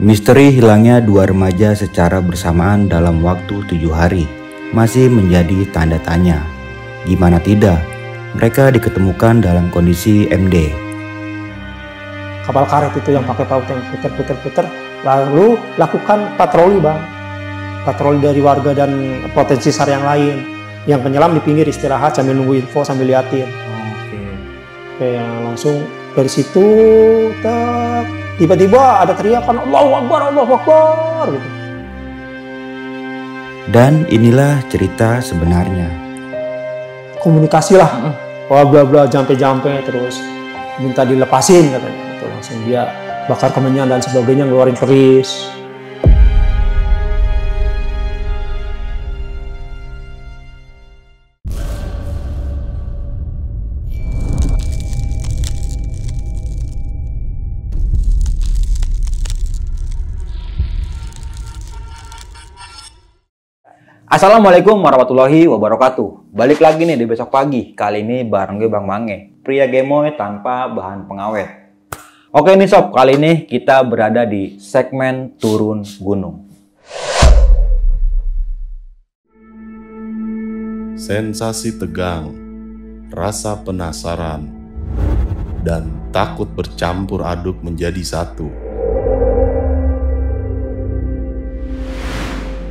Misteri hilangnya dua remaja secara bersamaan dalam waktu 7 hari masih menjadi tanda tanya. Gimana tidak, mereka diketemukan dalam kondisi MD. Kapal karet itu yang pakai paut yang puter-puter, lalu lakukan patroli bang. Patroli dari warga dan potensi SAR yang lain. Yang penyelam di pinggir istirahat sambil nunggu info sambil liatin. Oke, langsung dari situ tiba-tiba ada teriakan Allahu Akbar gitu. Dan inilah cerita sebenarnya. Komunikasi lah, wah bla bla jampe terus minta dilepasin katanya. Itu langsung dia bakar kemenyan dan sebagainya, ngeluarin keris. Assalamualaikum warahmatullahi wabarakatuh. Balik lagi nih di besok pagi. Kali ini bareng gue Bang Mange, pria gemoy tanpa bahan pengawet. Oke nih sob, kali ini kita berada di segmen turun gunung. Sensasi tegang, rasa penasaran, dan takut bercampur aduk menjadi satu.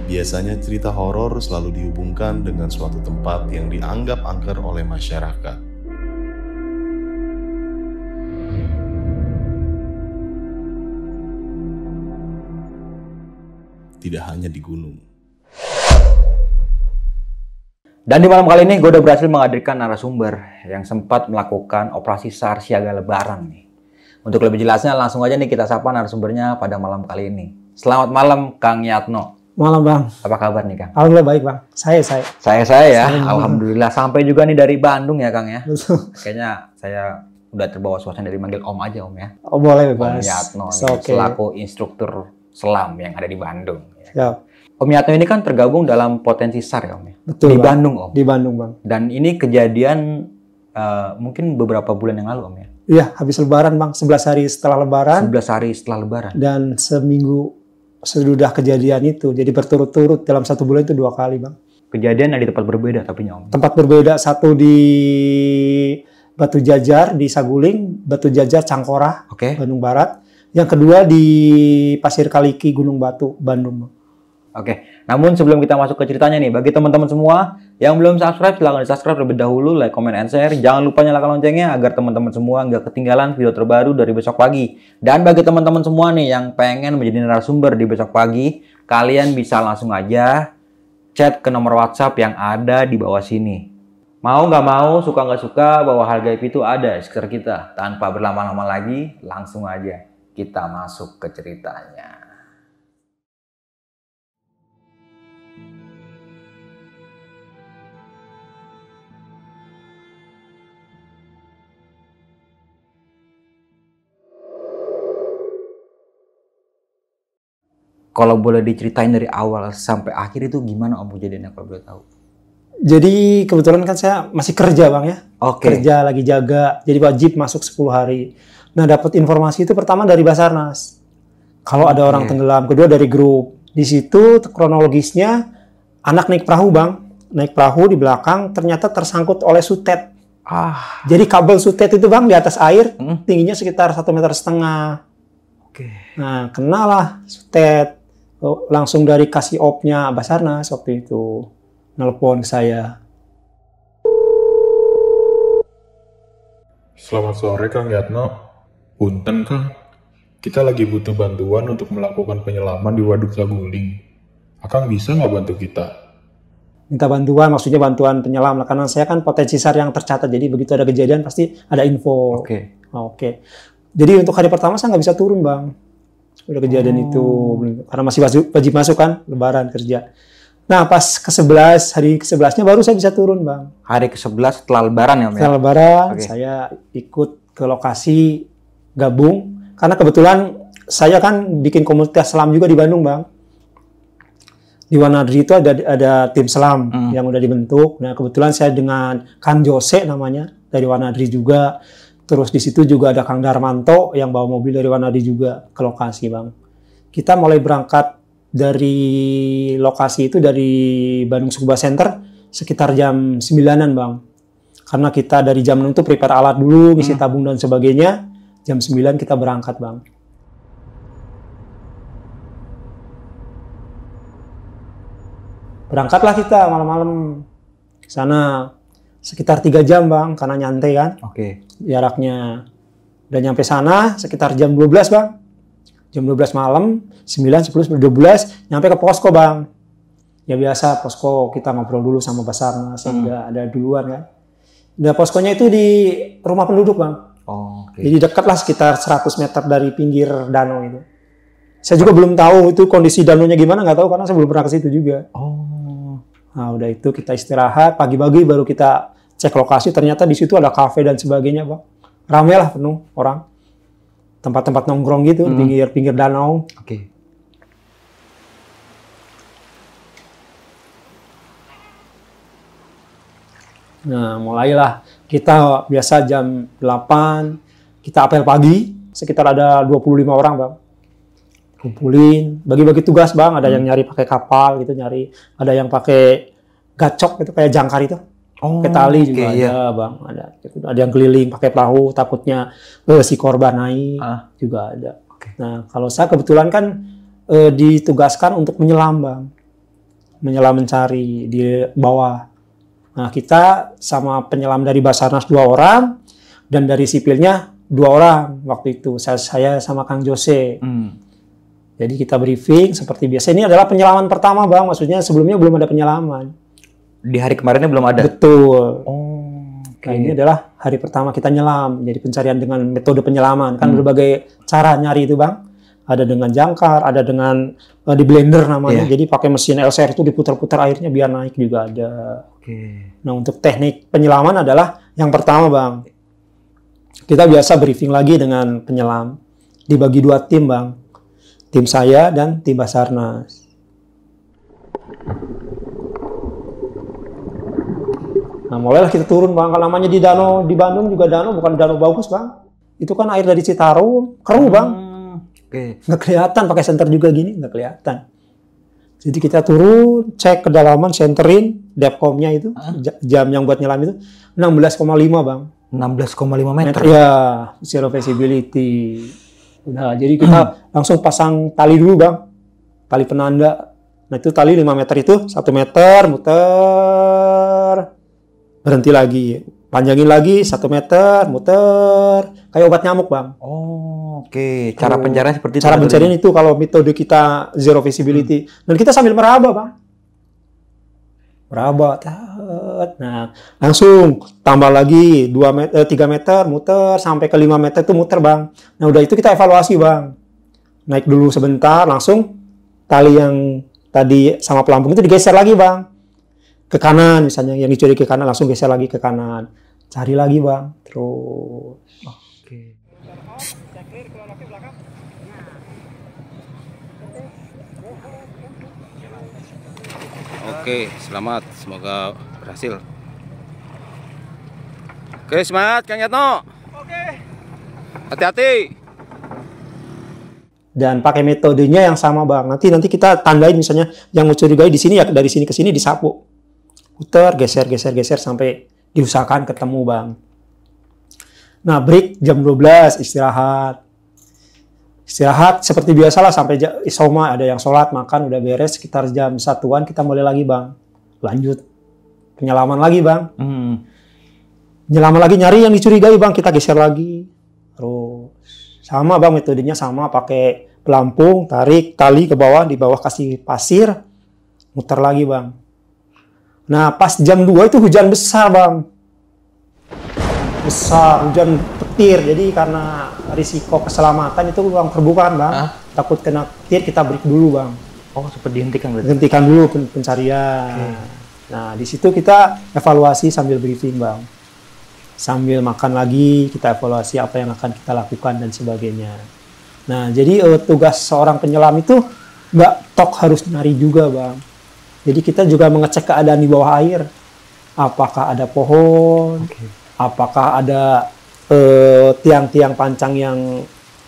Biasanya cerita horor selalu dihubungkan dengan suatu tempat yang dianggap angker oleh masyarakat. Tidak hanya di gunung. Dan di malam kali ini gue udah berhasil menghadirkan narasumber yang sempat melakukan operasi SAR siaga lebaran nih. Untuk lebih jelasnya langsung aja nih kita sapa narasumbernya pada malam kali ini. Selamat malam Kang Yatno. Malam bang. Apa kabar nih Kang? Alhamdulillah baik bang. Saya ya. Alhamdulillah sampai juga nih dari Bandung ya Kang ya. Kayaknya saya udah terbawa suasana dari manggil Om aja Om ya. Oh boleh bebas. Om Yatno Okay. Selaku instruktur selam yang ada di Bandung. Ya. Om Yatno ini kan tergabung dalam potensi SAR ya Om ya. Betul. Di bang. Bandung Om. Di Bandung bang. Dan ini kejadian mungkin beberapa bulan yang lalu Om ya. Iya habis lebaran bang. 11 hari setelah lebaran. 11 hari setelah lebaran. Dan seminggu sudah kejadian itu, jadi berturut-turut dalam 1 bulan itu 2 kali bang. Kejadian di tempat berbeda tapi Om. Tempat berbeda, satu di Batu Jajar di Saguling, Batu Jajar Cangkorah, Bandung Barat. Yang kedua di Pasir Kaliki Gunung Batu, Bandung. Oke, namun sebelum kita masuk ke ceritanya nih, bagi teman-teman semua yang belum subscribe, silahkan di-subscribe terlebih dahulu, like, comment, and share. Jangan lupa nyalakan loncengnya agar teman-teman semua nggak ketinggalan video terbaru dari besok pagi. Dan bagi teman-teman semua nih yang pengen menjadi narasumber di besok pagi, kalian bisa langsung aja chat ke nomor WhatsApp yang ada di bawah sini. Mau nggak mau, suka nggak suka, bahwa hal gaib itu ada di sekitar kita. Tanpa berlama-lama lagi, langsung aja kita masuk ke ceritanya. Kalau boleh diceritain dari awal sampai akhir itu gimana Om kejadiannya kalau boleh tahu? Jadi kebetulan kan saya masih kerja bang ya. Kerja lagi jaga, jadi wajib masuk 10 hari. Nah dapat informasi itu pertama dari Basarnas. Kalau ada orang tenggelam, kedua dari grup. Di situ kronologisnya anak naik perahu bang. Naik perahu di belakang ternyata tersangkut oleh sutet. Jadi kabel sutet itu bang di atas air, tingginya sekitar 1,5 meter. Nah kenalah sutet. Langsung dari kasih opnya Basarnas waktu itu nelpon ke saya. Selamat sore Kang Yatno. Punten Kang, kita lagi butuh bantuan untuk melakukan penyelaman di Waduk Saguling. Akang bisa nggak bantu kita? Minta bantuan, maksudnya bantuan penyelam. Karena saya kan potensi SAR yang tercatat, jadi begitu ada kejadian pasti ada info. Oke. Jadi untuk hari pertama saya nggak bisa turun bang. Udah kejadian itu, karena masih wajib masuk kan, lebaran kerja. Nah pas ke-11, hari ke-11-nya baru saya bisa turun bang. Hari ke-11 setelah lebaran ya Om ya? Setelah lebaran, saya ikut ke lokasi gabung. Karena kebetulan saya kan bikin komunitas selam juga di Bandung bang. Di Wanadri itu ada tim selam yang udah dibentuk. Nah kebetulan saya dengan Kang Jose namanya, dari Wanadri juga. Terus di situ juga ada Kang Darmanto yang bawa mobil dari Wanadi juga ke lokasi bang. kita mulai berangkat dari lokasi itu dari Bandung Scuba Center sekitar jam 9-an Bang. Karena kita dari jam 6 itu prepare alat dulu, ngisi tabung dan sebagainya. Jam 9 kita berangkat Bang. Berangkatlah kita malam-malam ke sana sekitar 3 jam Bang, karena nyantai kan. Oke. Jaraknya. Udah nyampe sana sekitar jam 12 Bang. Jam 12 malam, 9, 10, 11, 12, nyampe ke posko Bang. Ya biasa, posko kita ngobrol dulu sama Basarnas, udah ada duluan kan. Nah, poskonya itu di rumah penduduk Bang. Oh, oke. Jadi dekat lah sekitar 100 meter dari pinggir danau itu. Saya juga belum tahu itu kondisi danaunya gimana, nggak tahu karena saya belum pernah ke situ juga. Oh. Nah udah itu kita istirahat, pagi-pagi baru kita cek lokasi, ternyata di situ ada kafe dan sebagainya Bang. Ramai lah penuh orang. Tempat-tempat nongkrong gitu di pinggir danau. Oke. Nah, mulailah kita biasa jam 8, kita apel pagi, sekitar ada 25 orang, Bang. Kumpulin, bagi-bagi tugas, Bang. Ada yang nyari pakai kapal gitu, ada yang pakai gacok gitu, kayak jangkar itu. Pakai tali juga ada, Bang. Ada yang keliling pakai perahu, takutnya si korban naik juga ada. Nah, kalau saya kebetulan kan ditugaskan untuk menyelam, Bang. Menyelam mencari di bawah. Nah, kita sama penyelam dari Basarnas 2 orang dan dari sipilnya 2 orang waktu itu. Saya sama Kang Jose. Jadi kita briefing seperti biasa. Ini adalah penyelaman pertama, Bang. Maksudnya sebelumnya belum ada penyelaman. Di hari kemarinnya belum ada? Betul. Nah, ini adalah hari pertama kita nyelam. Jadi pencarian dengan metode penyelaman. Kan berbagai cara nyari itu, Bang. Ada dengan jangkar, ada dengan di blender namanya. Jadi pakai mesin LCR itu diputar-putar airnya biar naik juga ada. Nah, untuk teknik penyelaman adalah yang pertama, Bang. Kita biasa briefing lagi dengan penyelam. Dibagi 2 tim, Bang. Tim saya dan tim Basarnas. Nah, mulailah kita turun, Bang. Kalau namanya di danau, di Bandung juga danau, bukan danau bagus, Bang. Itu kan air dari Citarum, keruh, Bang. Nggak kelihatan, pakai senter juga gini, nggak kelihatan. Jadi kita turun, cek kedalaman, senterin, depkomnya itu, jam yang buat nyelam itu, 16,5, Bang. 16,5 meter? Ya, zero visibility. Udah, jadi kita langsung pasang tali dulu, Bang. Tali penanda. Nah, itu tali 5 meter itu, 1 meter, muter. Berhenti lagi, panjangin lagi 1 meter, muter, kayak obat nyamuk, Bang. Oke. Cara pencarian seperti itu. Cara pencarian itu kalau metode kita zero visibility. Dan kita sambil meraba, Bang. Meraba. Nah, langsung tambah lagi 3 meter, muter sampai ke 5 meter itu muter, Bang. Nah, udah itu kita evaluasi, Bang. Naik dulu sebentar, langsung tali yang tadi sama pelampung itu digeser lagi, Bang. Ke kanan misalnya, yang dicuri ke kanan langsung geser lagi ke kanan. Cari lagi, Bang. Terus. Oke, selamat. Semoga berhasil. Oke, semangat Kang Yatno. Oke. Hati-hati. Dan pakai metodenya yang sama, Bang. Nanti kita tandain misalnya yang mencurigai di sini ya dari sini ke sini disapu. Putar, geser sampai diusahakan ketemu, Bang. Nah, break jam 12 istirahat. Istirahat seperti biasalah sampai isoma, ada yang sholat, makan, udah beres sekitar jam 1-an kita mulai lagi, Bang. Lanjut penyelaman lagi, Bang. Penyelaman lagi nyari yang dicurigai, Bang. Kita geser lagi. Terus sama, Bang, metodenya sama, pakai pelampung, tarik tali ke bawah, di bawah kasih pasir, muter lagi, Bang. Nah, pas jam 2 itu hujan besar, Bang. Besar, hujan petir. Jadi karena risiko keselamatan itu ruang terbuka, kan, Bang. Takut kena petir, kita break dulu, Bang. Oh, seperti dihentikan berarti? Hentikan dulu pencarian. Nah, di situ kita evaluasi sambil briefing, Bang. Sambil makan lagi, kita evaluasi apa yang akan kita lakukan dan sebagainya. Nah, jadi tugas seorang penyelam itu nggak tok harus nyari juga, Bang. Jadi kita juga mengecek keadaan di bawah air. Apakah ada pohon, apakah ada tiang-tiang pancang yang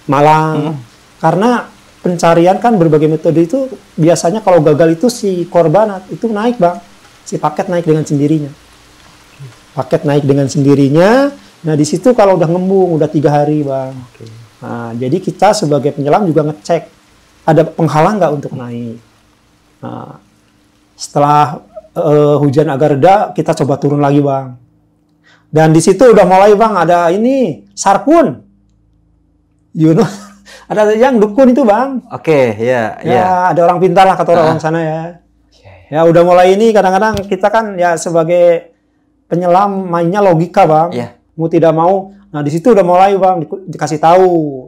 malang. Karena pencarian kan berbagai metode itu biasanya kalau gagal itu si korban itu naik bang, si paket naik dengan sendirinya. Paket naik dengan sendirinya. Nah di situ kalau udah ngembung udah 3 hari bang. Nah jadi kita sebagai penyelam juga ngecek ada penghalang nggak untuk naik. Nah, setelah hujan agak reda kita coba turun lagi bang. Dan di situ udah mulai bang ada ini sarkun, ada yang dukun itu bang. Oke, ya. Ada orang pintar lah kata orang sana ya. Ya udah mulai ini kadang-kadang kita kan ya sebagai penyelam mainnya logika bang. Mau tidak mau. Nah di situ udah mulai bang dikasih tahu.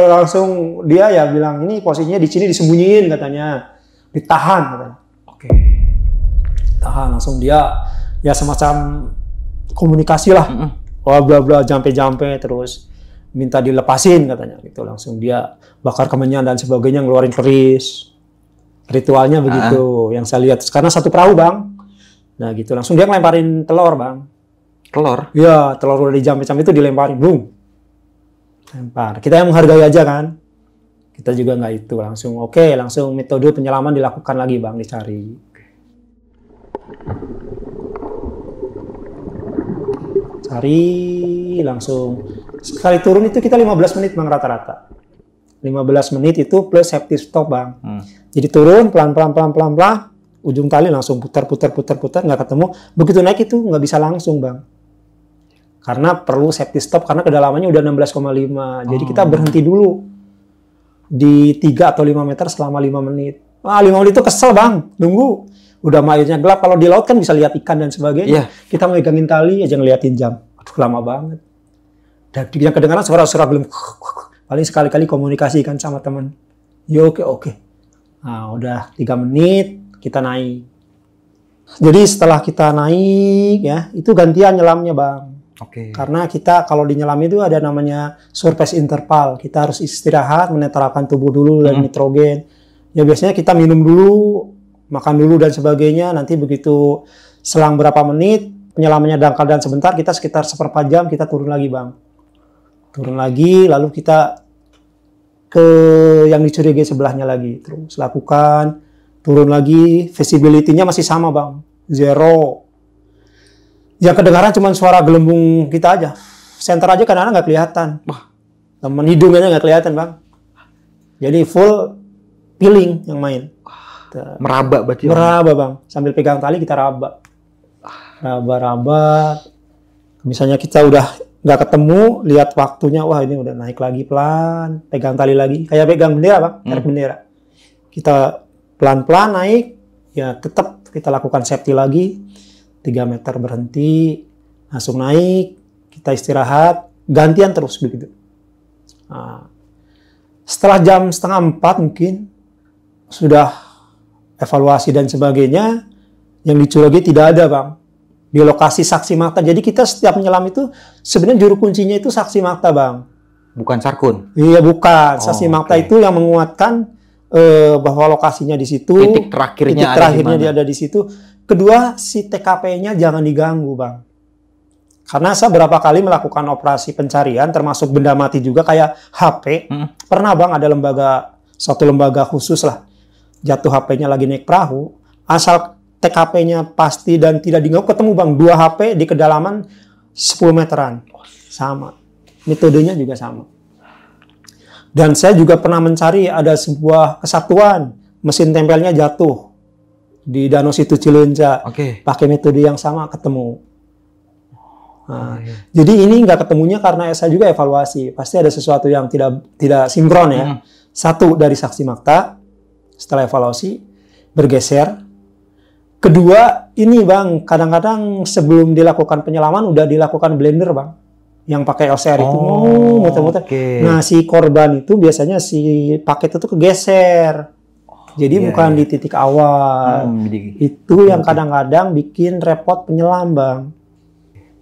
Langsung dia ya bilang ini posisinya di sini disembunyiin katanya, ditahan katanya. Tahan langsung dia ya semacam komunikasi lah. Wah bla bla jampe terus minta dilepasin katanya gitu. Langsung dia bakar kemenyan dan sebagainya, ngeluarin keris. Ritualnya begitu yang saya lihat. Karena satu perahu bang. Nah gitu langsung dia ngelemparin telur bang. Telur? Iya telur udah dijampe-jampe itu dilemparin. Boom. Lempar. Kita yang menghargai aja kan. Kita juga nggak itu langsung. Langsung metode penyelaman dilakukan lagi bang, dicari. Cari langsung. Sekali turun itu kita 15 menit bang rata-rata. 15 menit itu plus safety stop bang. Jadi turun pelan-pelan. Ujung tali langsung putar nggak ketemu. Begitu naik itu nggak bisa langsung bang. Karena perlu safety stop karena kedalamannya udah 16,5. Jadi kita berhenti dulu di 3 atau 5 meter selama 5 menit. 5 menit itu kesel bang, nunggu. Udah airnya gelap, kalau di laut kan bisa lihat ikan dan sebagainya. Kita megangin tali aja ngeliatin jam. Aduh lama banget. Dan yang kedengaran suara-suara gelem. Paling sekali-kali komunikasi kan sama teman. Ya oke. Nah udah 3 menit kita naik. Jadi setelah kita naik ya, itu gantian nyelamnya bang. Karena kita kalau di nyelam itu ada namanya surface interval. Kita harus istirahat, menetralkan tubuh dulu dan nitrogen. Ya biasanya kita minum dulu, makan dulu dan sebagainya. Nanti begitu selang berapa menit, penyelamannya dangkal dan sebentar, kita sekitar 1/4 jam kita turun lagi bang. Turun lagi, lalu kita ke yang dicurigai sebelahnya lagi. Terus lakukan, turun lagi, visibility-nya masih sama bang, 0. Yang kedengaran cuma suara gelembung kita aja. Center aja kadang-kadang nggak kelihatan. Temen hidungnya nggak kelihatan bang. Jadi full feeling yang main. Meraba berarti. Meraba bang. Sambil pegang tali kita raba. Raba. Misalnya kita udah nggak ketemu, lihat waktunya, wah ini udah naik lagi pelan. Pegang tali lagi. Kayak pegang bendera bang, tarik bendera. Kita pelan-pelan naik, ya tetap kita lakukan safety lagi. 3 meter berhenti, langsung naik, kita istirahat, gantian terus begitu. Nah, setelah jam 3:30 mungkin, sudah evaluasi dan sebagainya, yang dicurigai tidak ada bang. Di lokasi saksi mata, jadi kita setiap menyelam itu, sebenarnya juru kuncinya itu saksi mata bang. Bukan sarkun? Iya bukan, saksi mata itu yang menguatkan bahwa lokasinya di situ. Titik terakhirnya dia ada di situ. Kedua, si TKP-nya jangan diganggu, bang. Karena saya berapa kali melakukan operasi pencarian, termasuk benda mati juga, kayak HP. Pernah, bang, ada satu lembaga khusus lah. Jatuh HP-nya lagi naik perahu. Asal TKP-nya pasti dan tidak diganggu, ketemu, bang. 2 HP di kedalaman 10 meteran. Sama. Metodenya juga sama. Dan saya juga pernah mencari ada sebuah kesatuan. Mesin tempelnya jatuh di Danau Situ Cileunca, pakai metode yang sama ketemu. Nah, jadi ini nggak ketemunya karena saya juga evaluasi. Pasti ada sesuatu yang tidak sinkron ya. Satu dari saksi mata, setelah evaluasi bergeser. Kedua ini bang, kadang-kadang sebelum dilakukan penyelaman udah dilakukan blender bang, yang pakai LCR itu muter-muter. Nah si korban itu biasanya si paket itu kegeser. Jadi bukan di titik awal. Itu yang kadang-kadang bikin repot penyelam, bang.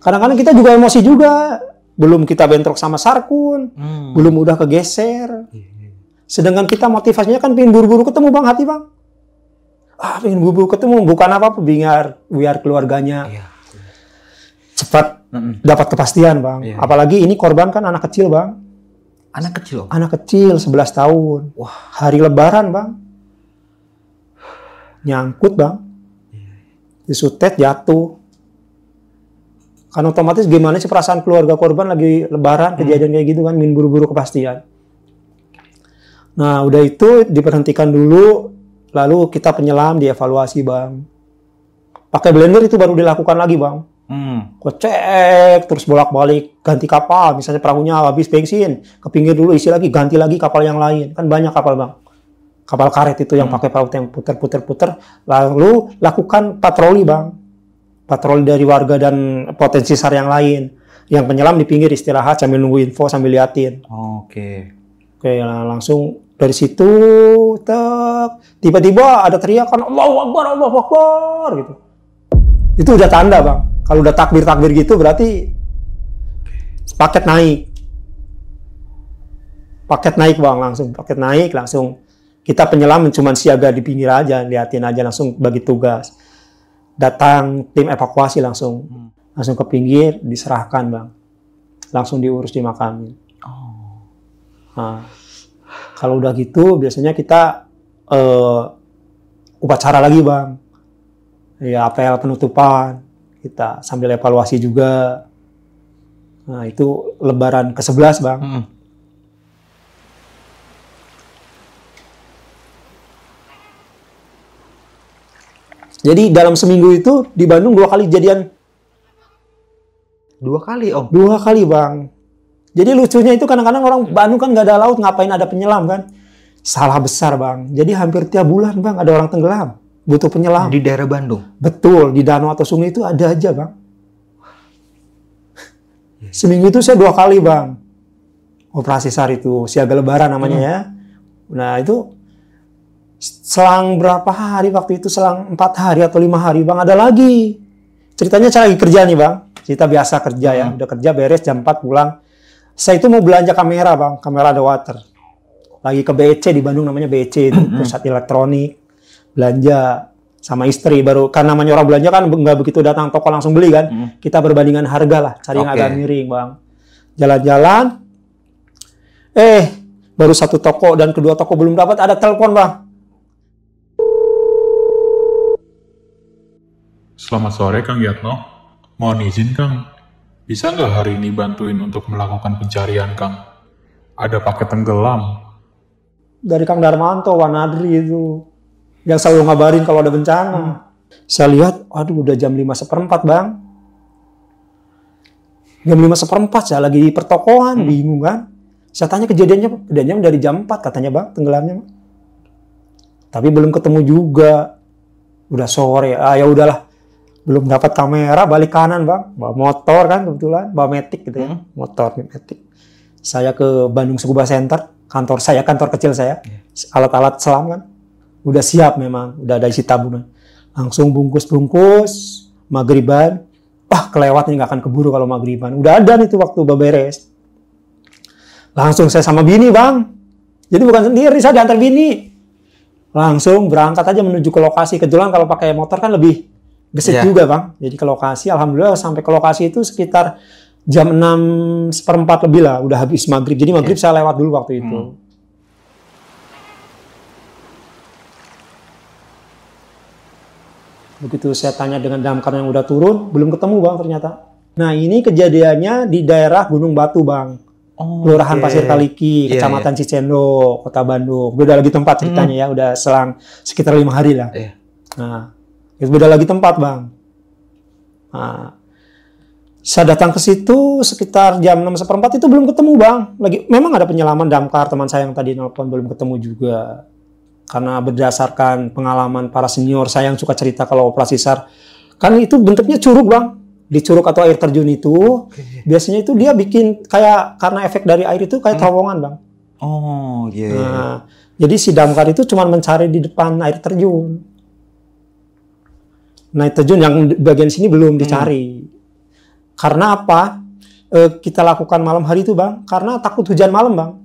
Kadang-kadang kita juga emosi juga. Belum kita bentrok sama sarkun. Belum udah kegeser. Sedangkan kita motivasinya kan pengen buru-buru ketemu, bang, hati, bang. Pengen buru-buru ketemu. Bukan apa-apa, biar keluarganya cepat dapat kepastian, bang. Apalagi ini korban kan anak kecil, bang. Anak kecil? Anak kecil 11 tahun. Wah, hari lebaran bang. Nyangkut bang. Disutet jatuh. Kan otomatis gimana sih perasaan keluarga korban lagi lebaran, kejadian kayak gitu kan, ingin buru-buru kepastian. Nah udah itu diberhentikan dulu, lalu kita penyelam, dievaluasi bang. Pakai blender itu baru dilakukan lagi bang. Cek, terus bolak-balik, ganti kapal, misalnya perahunya habis bensin, ke pinggir dulu, isi lagi, ganti lagi kapal yang lain. Kan banyak kapal bang. Kapal karet itu yang pakai perahu yang puter-puter-puter, lalu lakukan patroli bang. Patroli dari warga dan potensi SAR yang lain. Yang penyelam di pinggir istirahat sambil nunggu info, sambil liatin. Oke, nah langsung dari situ, tiba-tiba ada teriakan, Allahu Akbar, gitu. Itu udah tanda bang. Kalau udah takbir-takbir gitu berarti paket naik. Paket naik bang, paket naik langsung. Kita penyelam cuma siaga di pinggir aja, liatin aja, langsung bagi tugas. Datang tim evakuasi langsung ke pinggir, diserahkan bang, langsung diurus dimakamin. Nah, kalau udah gitu biasanya kita upacara lagi bang, ya apel penutupan, kita sambil evaluasi juga. Nah itu lebaran ke-11 bang. Jadi dalam seminggu itu di Bandung 2 kali kejadian. 2 kali om? 2 kali bang. Jadi lucunya itu kadang-kadang orang Bandung kan nggak ada laut, ngapain ada penyelam kan? Salah besar bang. Jadi hampir tiap bulan bang ada orang tenggelam, butuh penyelam. Di daerah Bandung? Betul, di danau atau sungai itu ada aja bang. Seminggu itu saya 2 kali bang. Operasi SAR itu, siaga lebaran namanya ya. Nah itu selang berapa hari waktu itu, selang 4 hari atau 5 hari bang, ada lagi. Ceritanya saya lagi kerja nih bang, cerita biasa kerja ya, udah kerja beres jam 4 pulang. Saya itu mau belanja kamera bang, kamera ada water. Lagi ke BEC di Bandung, namanya BEC itu, pusat elektronik. Belanja sama istri baru, kan namanya orang belanja kan nggak begitu datang toko langsung beli kan. Kita berbandingan harga lah, cari yang agak miring bang. Jalan-jalan, baru 1 toko dan kedua toko belum dapat, ada telepon bang. Selamat sore Kang Yatno. Mohon izin Kang, bisa nggak hari ini bantuin untuk melakukan pencarian Kang? Ada paket tenggelam. Dari Kang Darmanto, Wanadri itu. Yang selalu ngabarin kalau ada bencana. Saya lihat, aduh udah jam 5:15 bang. Jam 5:15 saya lagi di pertokoan, bingung kan. Saya tanya kejadiannya dari jam 4 katanya bang, tenggelamnya. Tapi belum ketemu juga. Udah sore, ya udahlah. Belum dapat kamera, balik kanan bang, bawa motor kan kebetulan, bawa Matic gitu ya, motor Matic. Saya ke Bandung Scuba Center, kantor kecil saya, alat-alat selam kan, udah siap memang, udah ada isi tabungan. Langsung bungkus, maghriban, kelewat nih nggak akan keburu kalau maghriban. Udah ada nih tuh waktu beberes. Langsung saya sama bini bang, jadi bukan sendiri, saya diantar bini. Langsung berangkat aja menuju ke lokasi, kebetulan kalau pakai motor kan lebih gesit juga bang, jadi ke lokasi, alhamdulillah sampai ke lokasi itu sekitar jam 6:15 lebih lah, udah habis maghrib, jadi maghrib saya lewat dulu waktu itu. Begitu saya tanya dengan damkar yang udah turun, belum ketemu bang ternyata. Nah ini kejadiannya di daerah Gunung Batu bang, Kelurahan Pasir Kaliki, Kecamatan Cicendo, Kota Bandung. Beda lagi tempat ceritanya ya, udah selang sekitar 5 hari lah. Nah itu beda lagi tempat bang. Nah, saya datang ke situ sekitar jam 6:15 itu belum ketemu bang. Memang ada penyelaman damkar teman saya yang tadi nelpon, belum ketemu juga. Karena berdasarkan pengalaman para senior saya yang suka cerita kalau operasi SAR, kan itu bentuknya curug bang. Di curug atau air terjun itu, biasanya itu dia bikin kayak, karena efek dari air itu kayak terowongan bang. Nah, jadi si damkar itu cuma mencari di depan air terjun. Nah, terjun yang bagian sini belum dicari. Karena apa? Kita lakukan malam hari itu bang, karena takut hujan malam bang.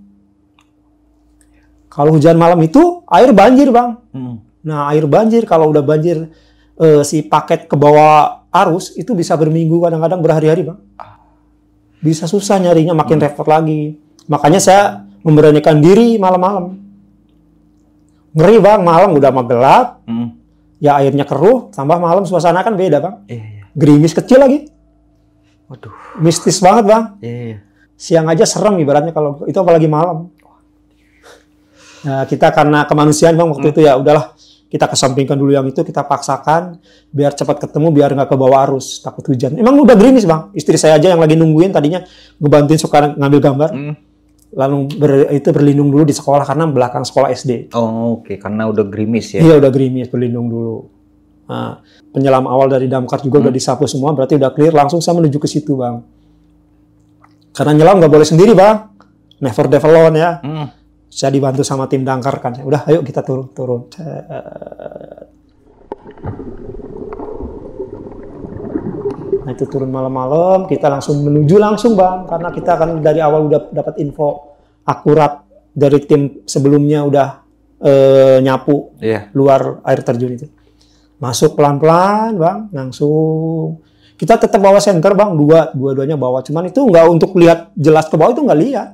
Kalau hujan malam itu air banjir bang. Nah air banjir, kalau udah banjir si paket ke bawah arus itu bisa berminggu, kadang-kadang berhari-hari bang. Bisa susah nyarinya, makin repot lagi. Makanya saya memberanikan diri malam-malam. Ngeri bang, malam udah mah gelap. Ya airnya keruh, tambah malam suasana kan beda bang. Gerimis kecil lagi. Waduh. Mistis banget bang. Siang aja serem ibaratnya kalau itu apalagi malam. Nah, kita karena kemanusiaan bang waktu itu ya udahlah kita kesampingkan dulu yang itu, kita paksakan biar cepat ketemu, biar nggak ke bawah arus, takut hujan. Emang udah gerimis bang, istri saya aja yang lagi nungguin tadinya ngebantuin suka ngambil gambar, lalu berlindung dulu di sekolah karena belakang sekolah SD. Oh oke, karena udah gerimis ya? Iya udah gerimis, berlindung dulu. Nah, penyelam awal dari damkar juga udah disapu semua, berarti udah clear, langsung saya menuju ke situ bang. Karena nyelam nggak boleh sendiri bang, never ever alone ya. Saya dibantu sama tim damkar kan, udah ayo kita turun. Nah itu turun malam-malam, kita langsung menuju langsung bang, karena kita kan dari awal udah dapat info akurat dari tim sebelumnya udah nyapu luar air terjun itu. Masuk pelan-pelan bang, langsung. Kita tetap bawa senter bang, dua-duanya bawa. Cuman itu nggak untuk lihat jelas ke bawah, itu nggak lihat.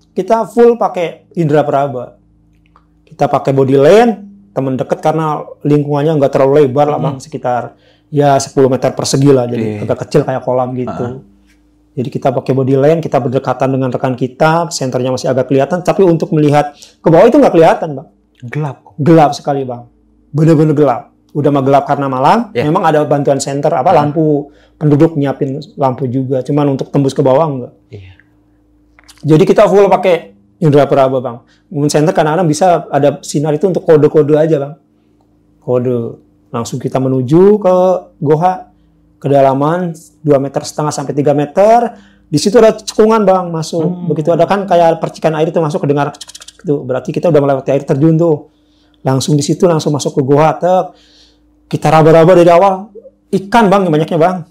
Kita full pakai indera peraba. Kita pakai body lane, temen deket karena lingkungannya nggak terlalu lebar lah bang, sekitar ya 10 meter persegi lah, jadi agak kecil kayak kolam gitu. Jadi kita pakai body lane, kita berdekatan dengan rekan kita, senternya masih agak kelihatan, tapi untuk melihat ke bawah itu nggak kelihatan bang. Gelap sekali bang, bener-bener gelap. Udah mah gelap karena malam, memang ada bantuan senter, lampu penduduk nyiapin lampu juga, cuman untuk tembus ke bawah enggak. Jadi kita full pakai indera peraba bang. Moon center kadang-kadang bisa ada sinar itu untuk kode-kode aja bang. Kode. Langsung kita menuju ke goa, kedalaman 2,5 meter sampai 3 meter. Di situ ada cekungan bang masuk. Begitu ada kan kayak percikan air itu masuk kedengar gitu. Berarti kita udah melewati air terjun tuh. Langsung di situ langsung masuk ke goa. Kita raba-raba dari awal. Ikan bang yang banyaknya bang.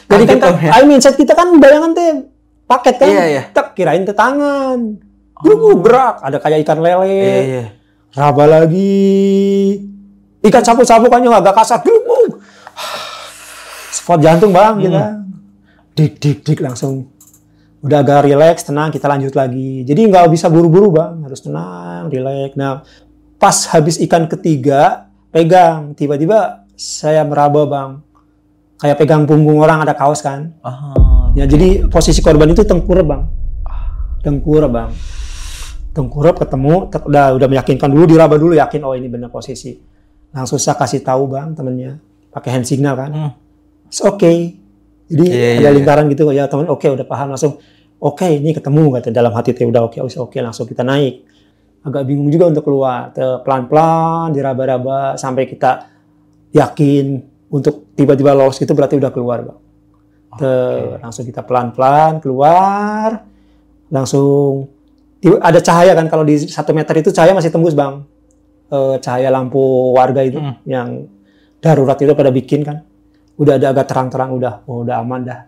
Jadi kan mindset kita kan bayangan teh paket kan, tak kirain ke tangan, gerak, ada kayak ikan lele, raba lagi, ikan sapu-sapu kan yang agak kasar, spot jantung bang kita, dik langsung, udah agak relax, tenang, kita lanjut lagi, jadi nggak bisa buru-buru bang, harus tenang, relax. Nah pas habis ikan ketiga, pegang, tiba-tiba saya meraba bang, kayak pegang punggung orang ada kaos kan. Ya jadi posisi korban itu tengkurap bang, tengkurap ketemu, udah meyakinkan dulu, diraba dulu, yakin oh ini benar posisi. Langsung saya kasih tahu bang temennya, pakai hand signal kan, oke. Jadi ada lingkaran gitu ya temen, oke udah paham langsung, oke ini ketemu kata dalam hati teh udah oke langsung kita naik. Agak bingung juga untuk keluar, pelan-pelan diraba-raba sampai kita yakin untuk tiba-tiba lolos itu berarti udah keluar bang. Langsung kita pelan-pelan keluar, langsung ada cahaya kan, kalau di 1 meter itu cahaya masih tembus bang, cahaya lampu warga itu yang darurat itu pada bikin kan, udah ada agak terang-terang, udah aman dah.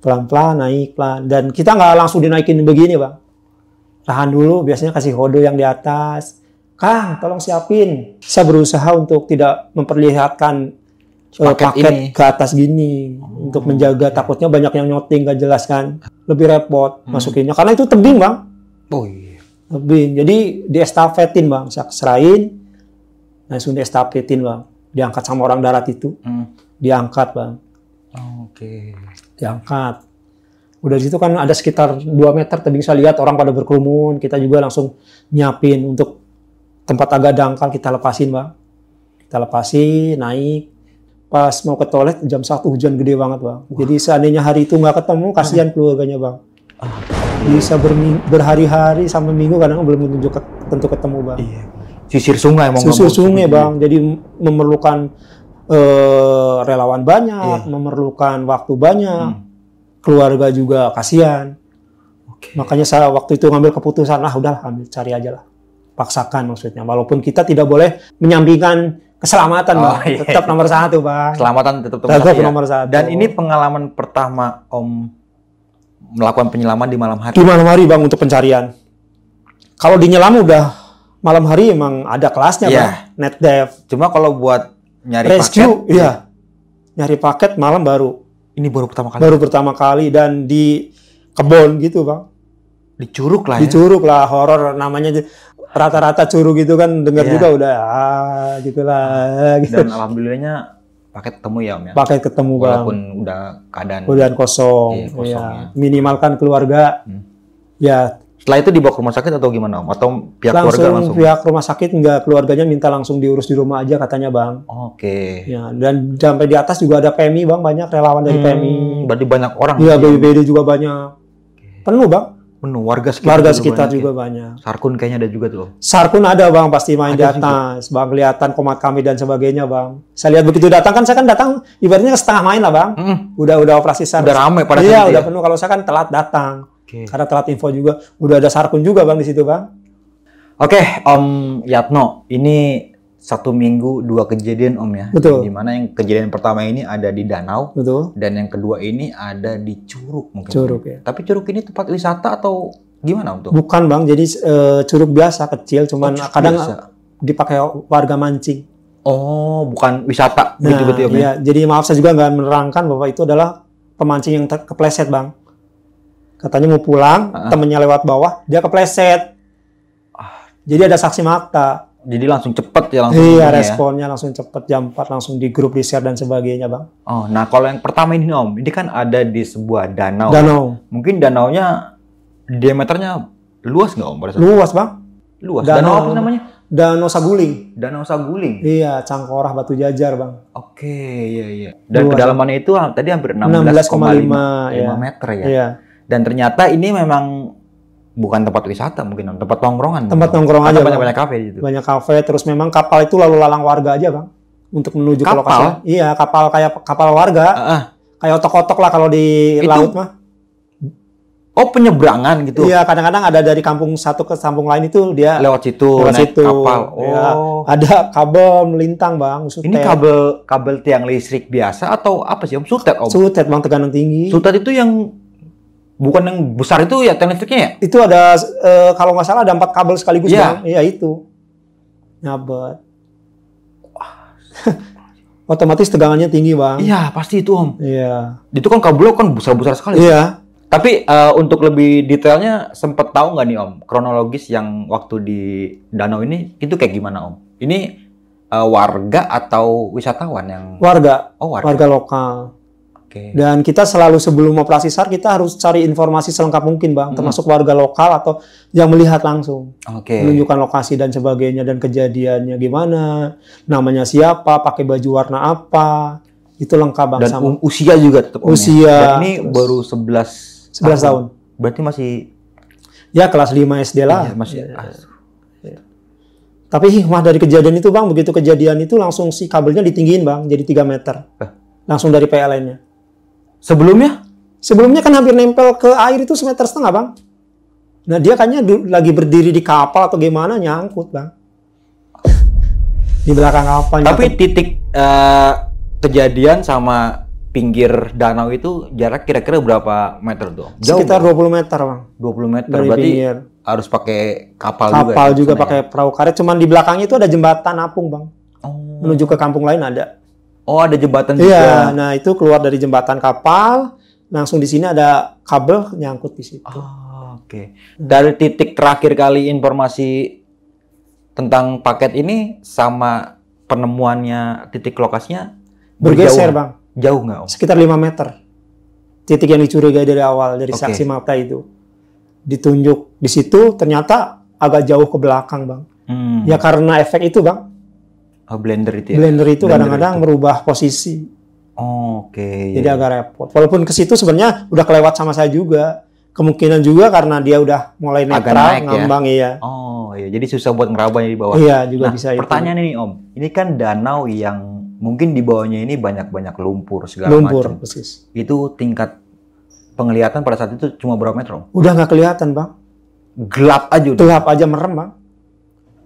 Pelan-pelan naik pelan, dan kita nggak langsung dinaikin begini bang, tahan dulu, biasanya kasih kode yang di atas, Kang tolong siapin. Saya berusaha untuk tidak memperlihatkan paket ke atas gini untuk menjaga, takutnya banyak yang nyoting gak jelas kan, lebih repot masukinnya karena itu tebing bang. Tebing, jadi diestafetin bang, saya serahin langsung diestafetin bang, diangkat sama orang darat itu, diangkat bang. Diangkat, udah di situ kan ada sekitar 2 meter tebing, saya lihat orang pada berkerumun, kita juga langsung nyiapin untuk tempat agak dangkal, kita lepasin bang, kita lepasin naik. Pas mau ke toilet jam 1 hujan gede banget bang. Jadi seandainya hari itu nggak ketemu, kasihan keluarganya bang. Bisa berhari-hari sampai minggu kadang belum tentu ketemu bang. Sisir sungai bang. Jadi memerlukan relawan banyak, memerlukan waktu banyak, keluarga juga kasihan. Makanya saya waktu itu ngambil keputusan, udah ambil cari aja lah. Paksakan maksudnya. Walaupun kita tidak boleh menyampingkan keselamatan bang, tetap nomor 1 bang. Keselamatan tetap nomor 1. Dan ini pengalaman pertama Om melakukan penyelaman di malam hari? Di malam hari bang untuk pencarian. Kalau di nyelam udah malam hari emang ada kelasnya bang, net dev. Cuma kalau buat nyari rescue, paket, nyari paket malam baru. Ini baru pertama kali? Baru pertama kali, dan kebon gitu bang. Di Curug lah ya. Di Curug lah, horor namanya rata-rata Curug gitu kan, dengar juga udah gitulah. Gitu. Dan alhamdulillahnya paket ketemu ya Om ya. Paket ketemu bang. Walaupun udah keadaan kosong. Iya, kosong ya. Minimalkan keluarga. Ya. Setelah itu dibawa ke rumah sakit atau gimana Om? Atau pihak keluarga langsung? Pihak rumah sakit enggak, keluarganya minta langsung diurus di rumah aja katanya bang. Oke. Ya, dan sampai di atas juga ada PMI bang, banyak relawan dari PMI. Berarti banyak orang. Iya, BPBD juga banyak. Penuh bang. Penuh, warga sekitar juga banyak. Sarkun kayaknya ada juga tuh. Sarkun ada bang, pasti main di Ada atas. Bang, kelihatan komat kami dan sebagainya bang. Saya lihat begitu datang kan, saya kan datang ibaratnya setengah main lah bang. Udah operasi SAR. Udah ramai pada saat itu udah ya? penuh. Kalau saya kan telat datang. Oke. Karena telat info juga. Udah ada Sarkun juga bang di situ bang. Oke, Om Yatno, ini 1 minggu 2 kejadian Om ya. Betul. Dimana yang kejadian pertama ini ada di danau. Betul. Dan yang kedua ini ada di Curug mungkin. Curug ya. Tapi Curug ini tempat wisata atau gimana Om tuh? Bukan bang, jadi curug biasa kecil, cuman kadang biasa. dipakai warga mancing. Oh, bukan wisata gitu Om ya? Iya, jadi maaf saya juga nggak menerangkan bahwa itu adalah pemancing yang kepleset bang. Katanya mau pulang, temennya lewat bawah, dia kepleset. Jadi ada saksi mata. Jadi langsung cepet ya langsung. Iya, responnya langsung cepet, jam 4 langsung di grup, di share dan sebagainya bang. Oh, nah kalau yang pertama ini Om, ini kan ada di sebuah danau. Mungkin danaunya diameternya luas nggak Om? Luas bang. Luas. Danau apa namanya? Danau Saguling. Danau Saguling. Iya, Cangkorah Batu Jajar bang. Oke, iya. Dan luas, kedalamannya itu tadi hampir 16,5 meter ya. Iya. Dan ternyata ini memang bukan tempat wisata mungkin, tempat nongkrongan. Tempat nongkrong aja. Banyak kafe gitu. Banyak kafe, terus memang kapal itu lalu lalang warga aja bang, untuk menuju ke lokasi. Iya, kapal kayak kapal warga, kayak otok-otok lah kalau di laut mah. Oh, penyeberangan gitu. Iya, kadang-kadang ada dari kampung satu ke kampung lain itu dia lewat situ, naik kapal. Oh, ya, ada kabel melintang bang. Sutet. Ini kabel tiang listrik biasa atau apa sih Om? Sutet Om? Sutet bang, tegangan tinggi. Sutet itu yang bukan yang besar itu ya, tiang listriknya ya? Itu ada kalau nggak salah ada 4 kabel sekaligus bang. Iya itu. Nyabet. Otomatis tegangannya tinggi bang. Iya pasti itu Om. Iya. Itu kan kabel kan besar-besar sekali. Iya. Tapi untuk lebih detailnya sempet tahu nggak nih Om kronologis yang waktu di danau ini itu kayak gimana Om? Ini warga atau wisatawan yang? Warga. Oh warga. Warga lokal. Oke. Dan kita selalu sebelum operasi SAR kita harus cari informasi selengkap mungkin bang, termasuk warga lokal atau yang melihat langsung. Oke. Menunjukkan lokasi dan sebagainya dan kejadiannya gimana, namanya siapa, pakai baju warna apa, itu lengkap bang. Dan sama usia juga tetap Om. Usia. Dan ini baru 11 tahun. Berarti masih ya kelas 5 SD lah. Iya, masih. Tapi hikmah dari kejadian itu bang, begitu kejadian itu langsung si kabelnya ditinggiin bang, jadi 3 meter. Langsung dari PLN-nya. Sebelumnya? Sebelumnya kan hampir nempel ke air itu 1,5 meter bang. Nah dia kayaknya lagi berdiri di kapal atau gimana nyangkut bang. Di belakang kapal. Tapi titik kejadian sama pinggir danau itu jarak kira-kira berapa meter tuh? Jauh, sekitar 20 meter bang. 20 meter dari berarti pinggir. Harus pakai kapal juga. Kapal juga pakai perahu karet. Cuman di belakangnya itu ada jembatan apung bang. Oh. Menuju ke kampung lain ada. Oh ada jembatan juga. Iya, nah itu keluar dari jembatan kapal, langsung di sini ada kabel nyangkut di situ. Oh, oke. Dari titik terakhir kali informasi tentang paket ini sama penemuannya titik lokasinya bergeser bang. Jauh nggak Om? Sekitar 5 meter. Titik yang dicurigai dari awal dari saksi mata itu ditunjuk di situ, ternyata agak jauh ke belakang bang. Ya karena efek itu bang. Blender itu ya? Blender itu kadang-kadang merubah posisi. Oke. Jadi agak repot. Walaupun ke situ sebenarnya udah kelewat sama saya juga. Kemungkinan juga karena dia udah mulai netral, ngambang ya. Oh iya, jadi susah buat ngerabanya di bawah. Iya juga bisa. Pertanyaan ini Om, ini kan danau yang mungkin di bawahnya ini banyak-banyak lumpur segala macam. Lumpur, persis. Itu tingkat penglihatan pada saat itu cuma berapa meter Om? Udah nggak kelihatan bang. Gelap aja. Gelap aja merem bang.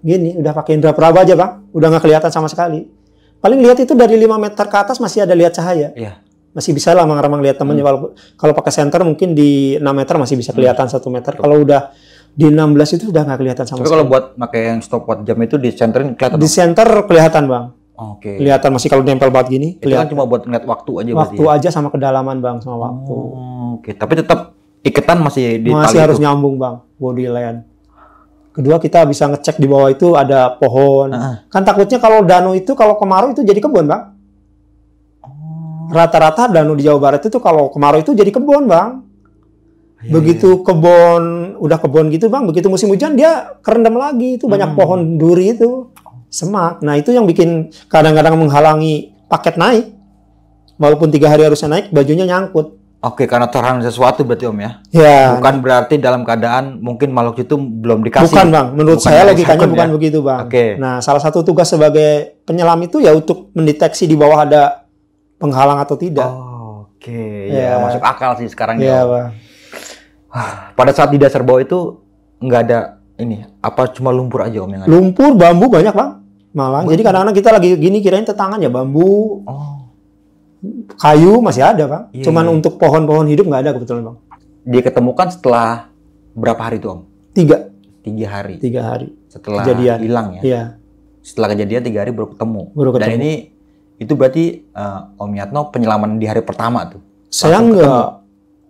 Gini, udah pakai indra peraba aja bang, udah nggak kelihatan sama sekali. Paling lihat itu dari 5 meter ke atas masih ada lihat cahaya. Iya. Masih bisa lah remang-remang lihat temennya. Walaupun kalau pakai senter mungkin di 6 meter masih bisa kelihatan 1 meter. Kalau udah di 16 itu udah nggak kelihatan sama sekali. Tapi kalau buat pakai yang stopwatch jam itu di senterin kelihatan? Di center kelihatan bang. Oke. Kelihatan masih kalau nempel banget gini. Itu kan cuma buat ngeliat waktu aja. Waktu aja sama kedalaman bang, sama waktu. Oke. Tapi tetap iketan masih di Masih tali harus itu. nyambung bang, body line. Kedua kita bisa ngecek di bawah itu ada pohon. Kan takutnya kalau danau itu kalau kemarau itu jadi kebun bang. Rata-rata danau di Jawa Barat itu kalau kemarau itu jadi kebun bang. Begitu kebun, udah kebun gitu bang, begitu musim hujan dia kerendam lagi, itu banyak pohon duri itu, semak. Nah itu yang bikin kadang-kadang menghalangi paket naik. Walaupun 3 hari harusnya naik, bajunya nyangkut. Oke, karena terhalang sesuatu berarti Om ya? Ya. Bukan berarti dalam keadaan mungkin makhluk itu belum dikasih. Bukan bang, menurut saya logikanya bukan begitu bang. Oke. Nah salah satu tugas sebagai penyelam itu ya untuk mendeteksi di bawah ada penghalang atau tidak. Oke, ya masuk akal sih sekarang ya. Bang. Pada saat di dasar bawah itu nggak ada ini, apa cuma lumpur aja Om yang ada? Lumpur, bambu banyak bang, malah. Jadi kadang-kadang kita lagi gini kirain tetangan ya bambu, kayu masih ada bang. Cuman untuk pohon-pohon hidup nggak ada kebetulan bang. Dia ketemukan setelah berapa hari itu Om? 3 hari. 3 hari. Setelah kejadian hilang ya? Iya. Setelah kejadian 3 hari baru ketemu. Baru ketemu. Dan ini itu berarti Om Yatno penyelaman di hari pertama tuh? Saya Langsung enggak. ketemu.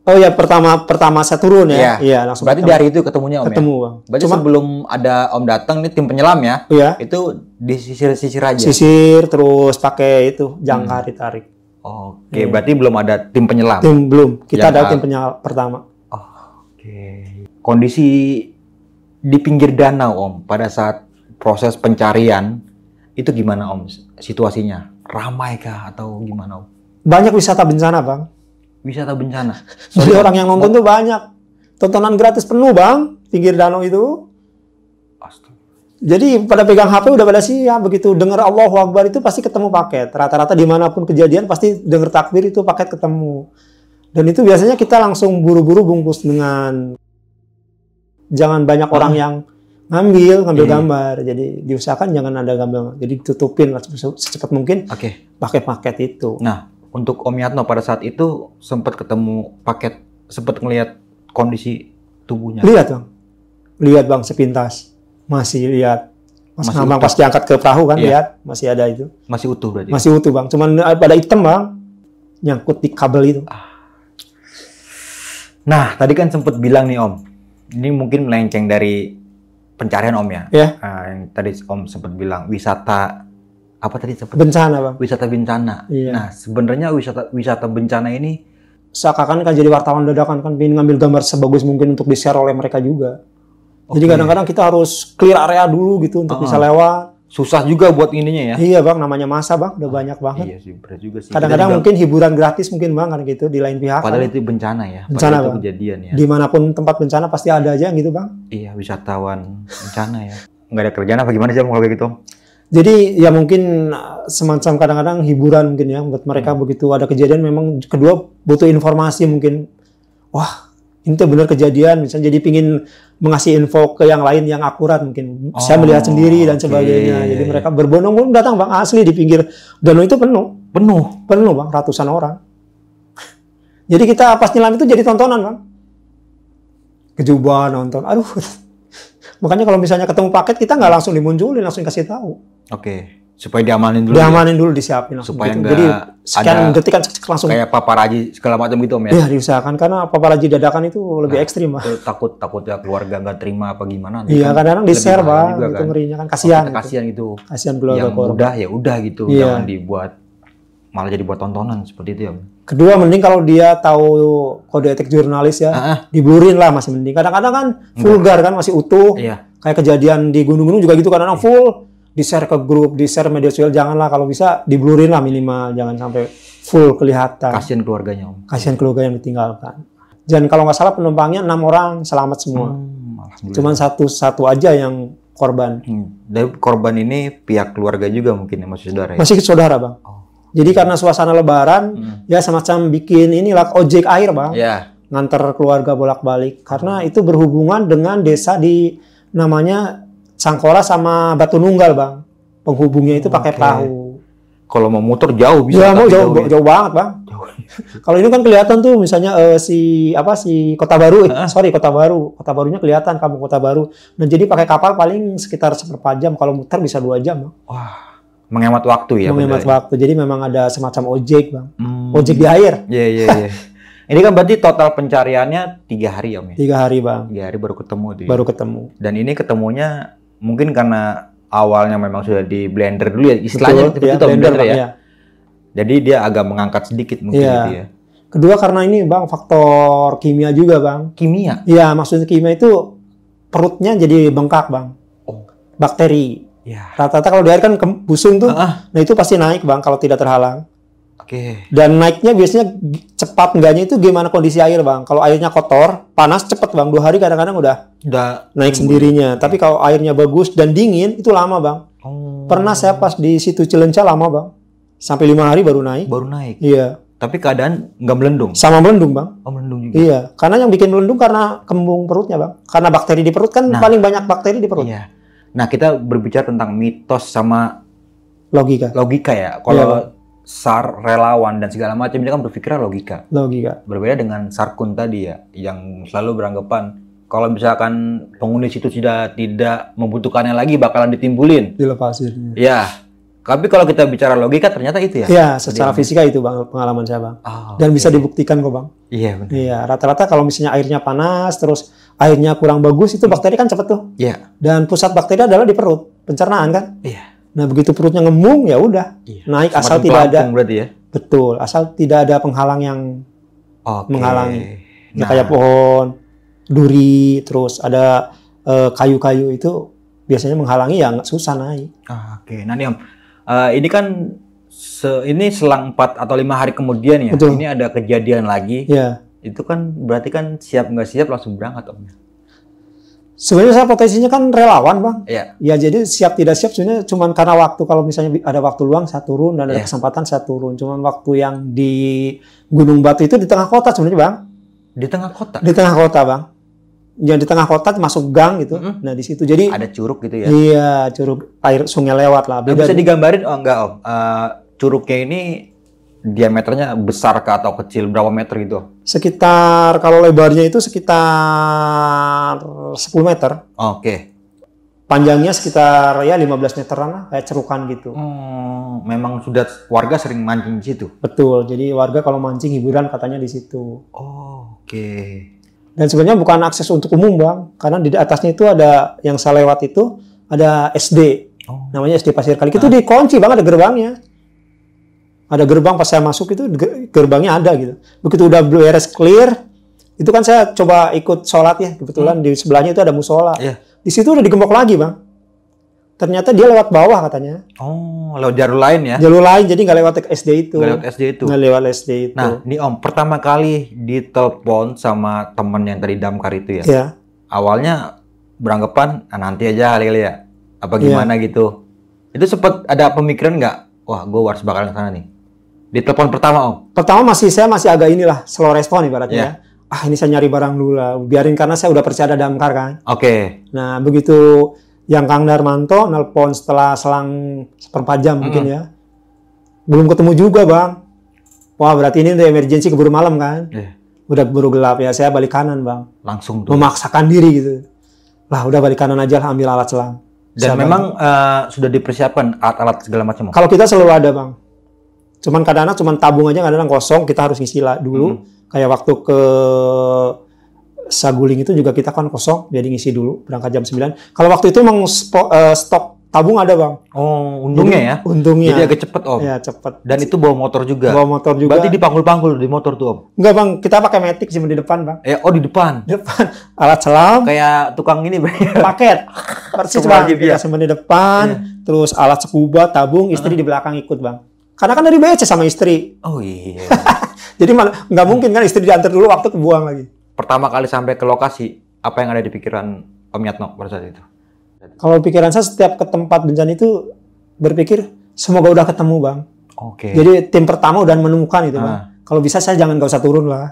Oh ya pertama saya turun ya. Iya langsung. Berarti ketemu. dari itu ketemunya Om Ketemu ya? bang. Berarti Cuma sebelum ada Om datang nih tim penyelam ya? Iya. Itu disisir-sisir aja? Sisir terus pakai itu jangkar ditarik. Oke, berarti belum ada tim penyelam? Tim belum. Kita ada Yang tim penyelam pertama. Oke. Kondisi di pinggir danau Om pada saat proses pencarian itu gimana Om situasinya? Ramai kah atau gimana Om? Banyak wisata bencana bang. Wisata bencana. Jadi orang yang nonton tuh banyak. Tontonan gratis penuh bang, pinggir danau itu. Astaga. Jadi pada pegang HP udah pada siap. Begitu dengar Allahu Akbar itu pasti ketemu paket. Rata-rata dimanapun kejadian pasti dengar takbir itu paket ketemu. Dan itu biasanya kita langsung buru-buru bungkus dengan jangan banyak orang yang ngambil gambar. Jadi diusahakan jangan ada gambar. Jadi tutupin secepat mungkin. Pakai paket itu. Nah, untuk Om Yatno pada saat itu sempat ketemu paket, sempat ngelihat kondisi tubuhnya. Lihat bang sepintas, masih lihat. Pas diangkat ke perahu kan lihat masih ada itu. Masih utuh berarti. Masih utuh bang, cuman pada hitam bang, nyangkut di kabel itu. Nah, tadi kan sempat bilang nih Om, ini mungkin melenceng dari pencarian Om ya. Yang tadi Om sempat bilang wisata. Apa tadi sempat? Bencana bang. Wisata bencana. Iya. Nah sebenarnya wisata bencana ini seakan-akan kan jadi wartawan dadakan kan pengen ngambil gambar sebagus mungkin untuk di-share oleh mereka juga. Jadi kadang-kadang kita harus clear area dulu gitu untuk bisa lewat. Susah juga buat ininya ya. Iya bang, namanya masa bang, udah banyak banget. Iya sih, berat juga sih. Kadang-kadang mungkin hiburan gratis mungkin bang kan gitu di lain pihak. Padahal itu bencana ya. Bencana itu bang. Kejadian ya. Dimanapun tempat bencana pasti ada aja gitu bang. Iya, wisatawan bencana ya. Nggak ada kerjaan apa gimana sih kalau kayak gitu? Jadi ya mungkin semacam kadang-kadang hiburan mungkin ya buat mereka begitu ada kejadian memang kedua butuh informasi mungkin. Wah ini tuh benar kejadian misalnya jadi pingin mengasih info ke yang lain yang akurat mungkin. Saya melihat sendiri dan sebagainya. Jadi mereka berbondong-bondong datang bang asli di pinggir danau itu penuh. Penuh bang ratusan orang. Jadi kita pas nyelam itu jadi tontonan bang. Kejuban nonton. Aduh. Makanya kalau misalnya ketemu paket kita nggak langsung dimunculin, langsung kasih tahu. Supaya diamanin dulu. Diamanin dulu, disiapin langsung. Supaya gitu. nggak Jadi sekian detik kan langsung. Kayak paparazi segala macam gitu Om ya? Iya diusahakan karena paparazi dadakan itu lebih ekstrim Pak. Takut ya keluarga nggak terima apa gimana. Iya kadang-kadang di-share Pak, itu ngerinya kan kasihan. Kasihan gitu. Kasihan keluarga yang korban. udah ya udah gitu, jangan dibuat malah jadi buat tontonan seperti itu ya. Kedua mending kalau dia tahu kode etik jurnalis ya, diblurin lah masih mending. Kadang-kadang kan vulgar kan masih utuh. Kayak kejadian di gunung-gunung juga gitu kadang-kadang full di-share ke grup, di-share media sosial janganlah kalau bisa diblurin lah minimal, jangan sampai full kelihatan. Kasihan keluarganya Om. Kasihan keluarga yang ditinggalkan. Dan kalau nggak salah penumpangnya 6 orang selamat semua. Cuman satu aja yang korban. Dari korban ini pihak keluarga juga mungkin ya masih saudara ya? Masih saudara bang. Jadi karena suasana lebaran ya semacam bikin inilah ojek air bang. Nganter keluarga bolak-balik. Karena itu berhubungan dengan desa di namanya Sangkora sama Batu Nunggal bang. Penghubungnya itu pakai perahu. Kalau mau motor jauh bisa. Ya, jauh banget bang. Kalau ini kan kelihatan tuh misalnya si Kota Baru, Kota Baru. Kota Barunya kelihatan kampung Kota Baru. Dan jadi pakai kapal paling sekitar 1/4 jam. Kalau muter bisa 2 jam bang. Wah, menghemat waktu ya. Menghemat waktu. Jadi memang ada semacam ojek bang. Ojek di air. Iya. Ini kan berarti total pencariannya 3 hari Om ya? 3 hari Bang. 3 hari baru ketemu tuh. Baru ketemu. Dan ini ketemunya mungkin karena awalnya memang sudah di blender dulu ya, istilahnya Betul, itu blender ya. ya. Jadi dia agak mengangkat sedikit mungkin gitu ya. Kedua karena ini Bang faktor kimia juga Bang. Kimia? Iya, maksudnya kimia itu perutnya jadi bengkak Bang. Oh. Bakteri. Ya. Rata-rata kalau di air kan busung tuh. Nah itu pasti naik Bang kalau tidak terhalang. Oke. Dan naiknya biasanya cepat enggaknya itu gimana kondisi air Bang. Kalau airnya kotor, panas cepet Bang. 2 hari kadang-kadang udah naik sendirinya. Tapi kalau airnya bagus dan dingin itu lama Bang. Oh. Pernah saya pas di situ Cilenca lama Bang. Sampai 5 hari baru naik. Baru naik? Iya. Tapi keadaan nggak melendung? Sama melendung Bang. Oh melendung juga? Iya. Karena yang bikin melendung karena kembung perutnya Bang. Karena bakteri di perut kan paling banyak bakteri di perut. Iya. Nah kita berbicara tentang mitos sama logika ya. Kalau SAR, relawan dan segala macam ini kan berpikirnya logika. Berbeda dengan Sarkun tadi ya, yang selalu beranggapan kalau misalkan penghuni situ sudah tidak membutuhkannya lagi bakalan ditimbulin. Dilepasin. Ya. Tapi kalau kita bicara logika ternyata itu ya. Iya, secara fisika itu Bang pengalaman saya Bang. Dan bisa dibuktikan kok Bang. Iya benar. Iya, rata-rata kalau misalnya airnya panas terus airnya kurang bagus itu bakteri kan cepet tuh. Iya. Dan pusat bakteri adalah di perut, pencernaan kan? Iya. Nah, begitu perutnya ngembung ya udah. Naik asal tidak ada. Berarti ya. Betul, asal tidak ada penghalang yang menghalangi. Ya kayak pohon, duri, terus ada kayu-kayu itu biasanya menghalangi ya nggak susah naik. Oke. Nah nih Om, ini kan ini selang 4 atau 5 hari kemudian ya. Betul. Ini ada kejadian lagi. Iya. Itu kan berarti kan siap nggak siap langsung berangkat Om. Sebenarnya saya potensinya kan relawan Bang. Iya. Ya jadi siap tidak siap sebenarnya cuma karena waktu. Kalau misalnya ada waktu luang saya turun dan ada kesempatan saya turun. Cuman waktu yang di Gunung Batu itu di tengah kota sebenarnya Bang. Di tengah kota? Di tengah kota Bang. Yang di tengah kota masuk gang gitu. Nah di situ jadi ada curug gitu ya? Iya, curug air sungai lewat lah. Beda. Bisa digambarin enggak Om? Curugnya ini diameternya besar kah atau kecil, berapa meter gitu? Sekitar kalau lebarnya itu sekitar 10 meter. Oke. Panjangnya sekitar ya 15 meteran lah, kayak cerukan gitu. Memang sudah warga sering mancing di situ. Betul. Jadi warga kalau mancing hiburan katanya di situ. Oke. Dan sebenarnya bukan akses untuk umum Bang, karena di atasnya itu ada yang saya lewat itu ada SD. Namanya SD Pasir Kali. Itu dikunci Bang, ada gerbangnya. Ada gerbang pas saya masuk itu gerbangnya ada gitu. Begitu udah beres clear, itu kan saya coba ikut sholat ya. Kebetulan di sebelahnya itu ada musola. Di situ udah digembok lagi Bang. Ternyata dia lewat bawah katanya. Oh, lewat jalur lain ya? Jalur lain, jadi nggak lewat SD itu. Nggak lewat SD itu? Nggak lewat SD itu. Nah, ini Om, pertama kali ditelepon sama temen yang tadi damkar itu ya? Iya. Awalnya beranggapan, nanti aja kali ya? Apa gimana gitu? Itu sempat ada pemikiran nggak? Wah, gue harus bakalan ke sana nih. Di telepon pertama Om? Pertama saya masih agak inilah, slow respon ibaratnya ya. Ini saya nyari barang dulu lah. Biarin karena saya udah percaya ada damkar kan. Oke. Nah, begitu yang Kang Darmanto nelpon setelah selang 1/4 jam mungkin ya. Belum ketemu juga Bang. Wah berarti ini untuk emergency keburu malam kan. Udah keburu gelap ya, saya balik kanan Bang. Langsung tuh? Memaksakan diri gitu. Lah udah balik kanan aja lah, ambil alat selam. Dan memang sudah dipersiapkan alat-alat segala macam? Kalau kita selalu ada Bang. Cuman kadang-kadang cuman tabung aja, kadang-kadang kosong, kita harus ngisi dulu. Kayak waktu ke Saguling itu juga kita kan kosong, jadi ngisi dulu berangkat jam 9. Kalau waktu itu emang stok tabung ada Bang. Oh, untungnya ya? Untungnya. Jadi agak cepet Om? Iya, cepet. Dan itu bawa motor juga? Bawa motor juga. Berarti dipanggul-panggul di motor tuh Om? Enggak Bang, kita pakai Matic cuma di depan Bang. Oh di depan? Di depan. Alat selam. Kayak tukang ini paket. Persis Bang, kita simpan di depan. Terus alat scuba, tabung, istri di belakang ikut Bang. Karena kan dari BC sama istri. Oh iya. Jadi nggak mungkin kan istri diantar dulu, waktu kebuang lagi. Pertama kali sampai ke lokasi, apa yang ada di pikiran Om Yatno pada saat itu? Kalau pikiran saya setiap ke tempat bencana itu berpikir semoga udah ketemu Bang. Oke. Jadi tim pertama udah menemukan itu Bang. Kalau bisa saya jangan nggak usah turun lah.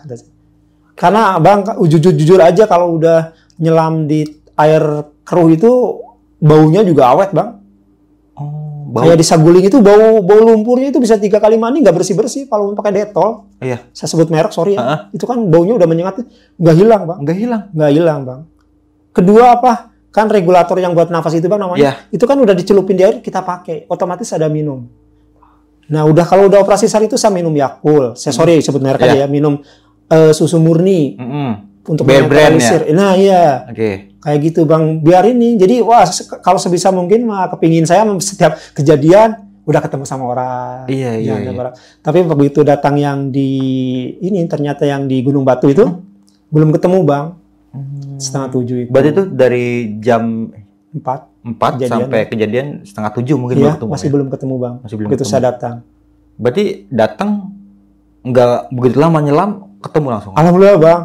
Karena Bang jujur aja kalau udah nyelam di air keruh itu baunya juga awet Bang. Kayak di Saguling itu bau lumpurnya itu bisa 3 kali mandi nggak bersih kalau pakai detol. Iya. Saya sebut merek sorry ya. Itu kan baunya udah menyengat, nggak hilang Bang. Nggak hilang Bang. Kedua apa? Kan regulator yang buat nafas itu Bang namanya. Itu kan udah dicelupin di air kita pakai, otomatis ada minum. Nah kalau udah operasi SAR itu saya minum Yakult. Saya sorry sebut merek aja ya, minum susu murni untuk Bear brand menetralisir. Nah iya. Oke. Kayak gitu Bang. Biar ini. Jadi wah kalau sebisa mungkin mah kepingin saya setiap kejadian udah ketemu sama orang. Iya. Tapi begitu datang yang di ini ternyata yang di Gunung Batu itu belum ketemu Bang. 6:30 itu. Berarti itu dari jam 4 sampai kejadian 6:30 mungkin iya, baru ketemu. masih belum ketemu Bang. Masih belum begitu ketemu. saya datang. Berarti datang nggak begitu lama nyelam ketemu langsung. Alhamdulillah Bang.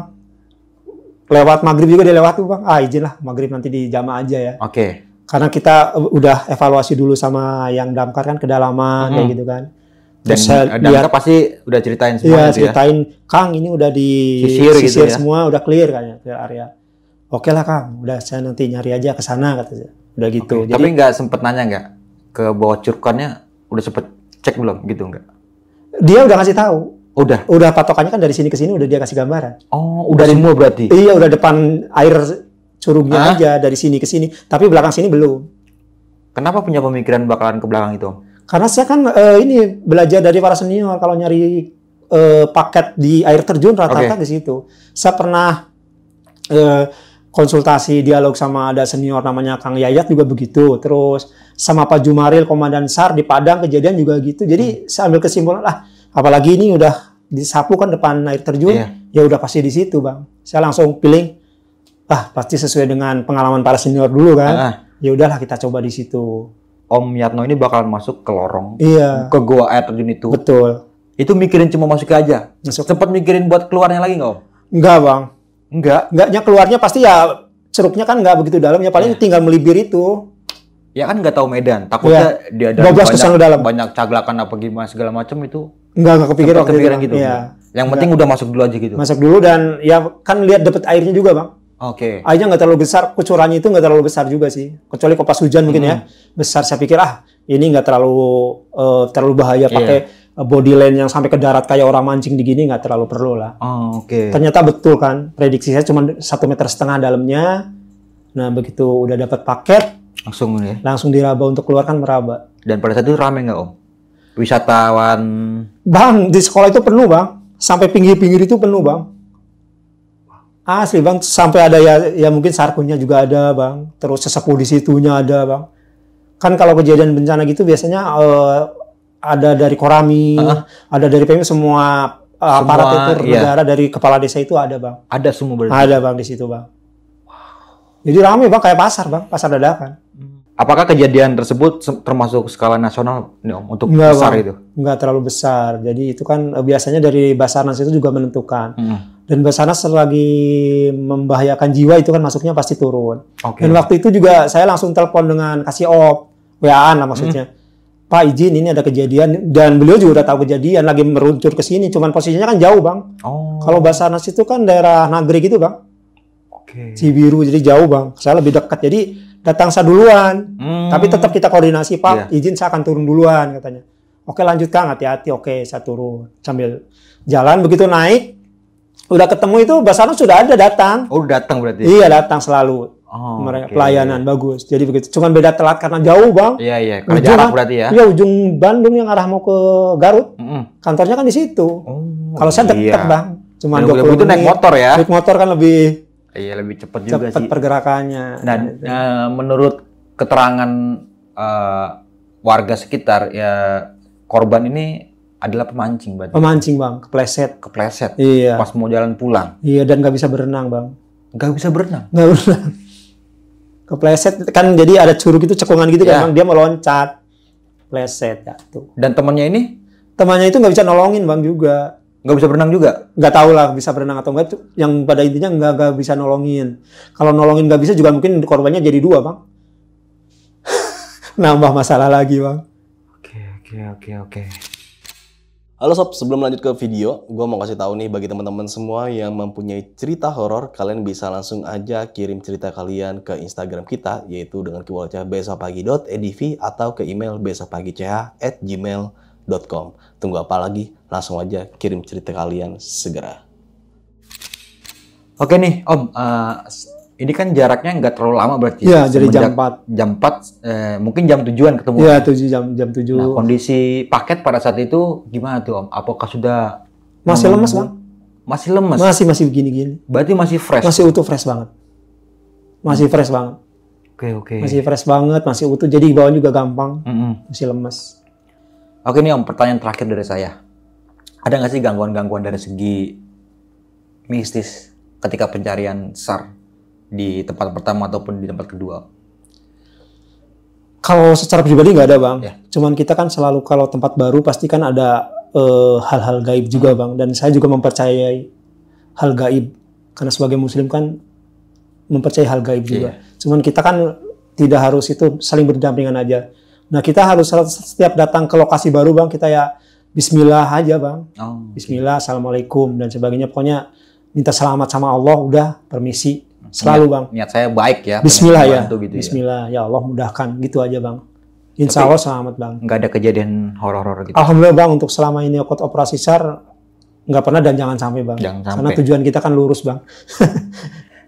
Lewat maghrib juga dia lewat tuh Bang. Izin lah maghrib nanti di jamaah aja ya. Oke. Karena kita udah evaluasi dulu sama yang damkar kan kedalaman kayak gitu kan. Dan damkar pasti udah ceritain semua iya, gitu ya. ceritain Kang ini udah Sisir gitu ya. semua udah clear kan ya ke area. Oke lah Kang, udah saya nanti nyari aja ke sana katanya. Udah gitu. Oke. Jadi, Tapi nggak sempet nanya nggak ke bawah curugnya udah sempet cek belum gitu nggak? dia udah ngasih tahu. Udah Patokannya kan dari sini ke sini udah dia kasih gambaran. Oh, udah semua berarti. Iya, udah depan air curugnya aja dari sini ke sini. Tapi belakang sini belum. Kenapa punya pemikiran bakalan ke belakang itu? Karena saya kan ini belajar dari para senior kalau nyari paket di air terjun rata-rata di situ. Saya pernah konsultasi dialog sama ada senior namanya Kang Yayat juga begitu. Terus sama Pak Jumaril Komandan SAR di Padang kejadian juga gitu. Jadi saya ambil kesimpulan apalagi ini udah disapu kan depan air terjun, ya udah pasti di situ Bang. Saya langsung pilih, pasti sesuai dengan pengalaman para senior dulu kan. Ya udahlah kita coba di situ. Om Yatno ini bakalan masuk ke lorong, ke gua air terjun itu. Betul. Itu mikirin cuma masuk aja. Sempat mikirin buat keluarnya lagi nggak Om? Enggak Bang. Enggaknya keluarnya pasti ya ceruknya kan nggak begitu dalam, ya paling tinggal melibir itu. Ya kan nggak tahu medan, takutnya dia ada banyak caglakan apa gimana segala macam itu. Enggak kepikiran gitu. Ya. Yang penting udah masuk dulu aja gitu. Masuk dulu dan ya kan lihat dapet airnya juga Bang. Oke. Airnya nggak terlalu besar, kucurannya itu nggak terlalu besar juga sih. Kecuali kalau pas hujan mungkin ya besar. Saya pikir ini nggak terlalu bahaya pakai body line yang sampai ke darat kayak orang mancing di gini, nggak terlalu perlu lah. Oke. Ternyata betul kan, prediksi saya cuma 1,5 meter dalamnya. Nah begitu udah dapat paket, langsung diraba untuk keluar kan meraba. Dan pada saat itu rame nggak Om? Wisatawan? Bang, di sekolah itu penuh Bang. Sampai pinggir-pinggir itu penuh Bang. Asli Bang, sampai ada ya mungkin sarkunya juga ada Bang. Terus sesepuh di situnya ada Bang. Kan kalau kejadian bencana gitu biasanya ada dari Korami, ada dari PMI, semua aparat itu negara dari kepala desa itu ada Bang. Ada semua berarti? Ada Bang di situ Bang. Jadi ramai Bang, kayak pasar Bang, pasar dadakan. Apakah kejadian tersebut termasuk skala nasional nih, Om, untuk Enggak, besar Bang. itu? Enggak terlalu besar. Jadi itu kan biasanya dari Basarnas itu juga menentukan. Dan Basarnas lagi membahayakan jiwa itu kan masuknya pasti turun. Dan waktu itu juga saya langsung telepon dengan kasih WA-an lah maksudnya. Pak izin ini ada kejadian, dan beliau juga udah tahu kejadian lagi meruncur ke sini. Cuman posisinya kan jauh Bang. Kalau Basarnas itu kan daerah Nagreg gitu Bang. Cibiru, jadi jauh Bang. Saya lebih dekat. Jadi datang saya duluan, tapi tetap kita koordinasi Pak, izin saya akan turun duluan katanya. Oke lanjut Kang, hati-hati. Oke saya turun sambil jalan, begitu naik udah ketemu itu Basarnas sudah ada datang. Oh datang berarti? Iya datang selalu. Mereka pelayanan bagus. Jadi begitu. Cuman beda telat karena jauh Bang. Iya. Karena jarak berarti ya? Iya ujung Bandung yang arah mau ke Garut. Kantornya kan di situ. Kalau saya dekat Bang. Cuman 20 menit. Itu naik motor ya? Naik motor kan lebih. Iya lebih cepat juga sih. Cepat pergerakannya. Dan menurut keterangan warga sekitar ya korban ini adalah pemancing berarti. Pemancing Bang, kepleset. Iya. Pas mau jalan pulang. Iya dan nggak bisa berenang Bang. Nggak bisa berenang. Kepleset kan, jadi ada curug itu cekungan gitu kan Bang, dia mau loncat. Pleset tuh. Dan temannya ini? Temannya itu nggak bisa nolongin Bang juga. Nggak bisa berenang juga? Nggak tahu lah bisa berenang atau enggak. Yang pada intinya nggak bisa nolongin. Kalau nolongin nggak bisa juga mungkin korbannya jadi 2 Bang. Nambah masalah lagi Bang. Oke. Halo sob, sebelum lanjut ke video, gue mau kasih tahu nih bagi teman-teman semua yang mempunyai cerita horor, kalian bisa langsung aja kirim cerita kalian ke Instagram kita, yaitu dengan keywordnya besokpagi.edv atau ke email besokpagi.ch@gmail.com. Tunggu apa lagi? Langsung aja kirim cerita kalian segera. Oke nih Om, ini kan jaraknya nggak terlalu lama berarti. Iya, jadi jam 4. Jam 4, mungkin jam 7-an ketemu. Iya, jam 7. Nah, kondisi paket pada saat itu gimana tuh Om? Apakah sudah masih lemes Bang? Masih lemes. Masih begini-gini. Berarti masih fresh. Masih utuh, fresh banget. Masih fresh banget. Oke. Masih fresh banget, masih utuh. Jadi bawaan juga gampang. Masih lemes. Oke nih Om, pertanyaan terakhir dari saya. Ada nggak sih gangguan-gangguan dari segi mistis ketika pencarian SAR di tempat pertama ataupun di tempat kedua? Kalau secara pribadi nggak ada Bang. Ya. Cuman kita kan selalu kalau tempat baru pasti kan ada hal-hal gaib juga Bang. Dan saya juga mempercayai hal gaib. Karena sebagai muslim kan mempercayai hal gaib juga. Cuman kita kan tidak harus itu saling berdampingan aja. Nah kita harus setiap datang ke lokasi baru Bang, kita ya bismillah aja Bang. Bismillah, assalamualaikum dan sebagainya. Pokoknya minta selamat sama Allah, udah permisi. Selalu Bang. Niat saya baik ya. Bismillah ya. Gitu Bismillah ya Allah mudahkan. Gitu aja Bang. Insya Allah selamat Bang. Nggak ada kejadian horor-horor gitu? Alhamdulillah Bang, untuk selama ini ikut operasi SAR nggak pernah dan jangan sampai Bang. Karena tujuan kita kan lurus Bang.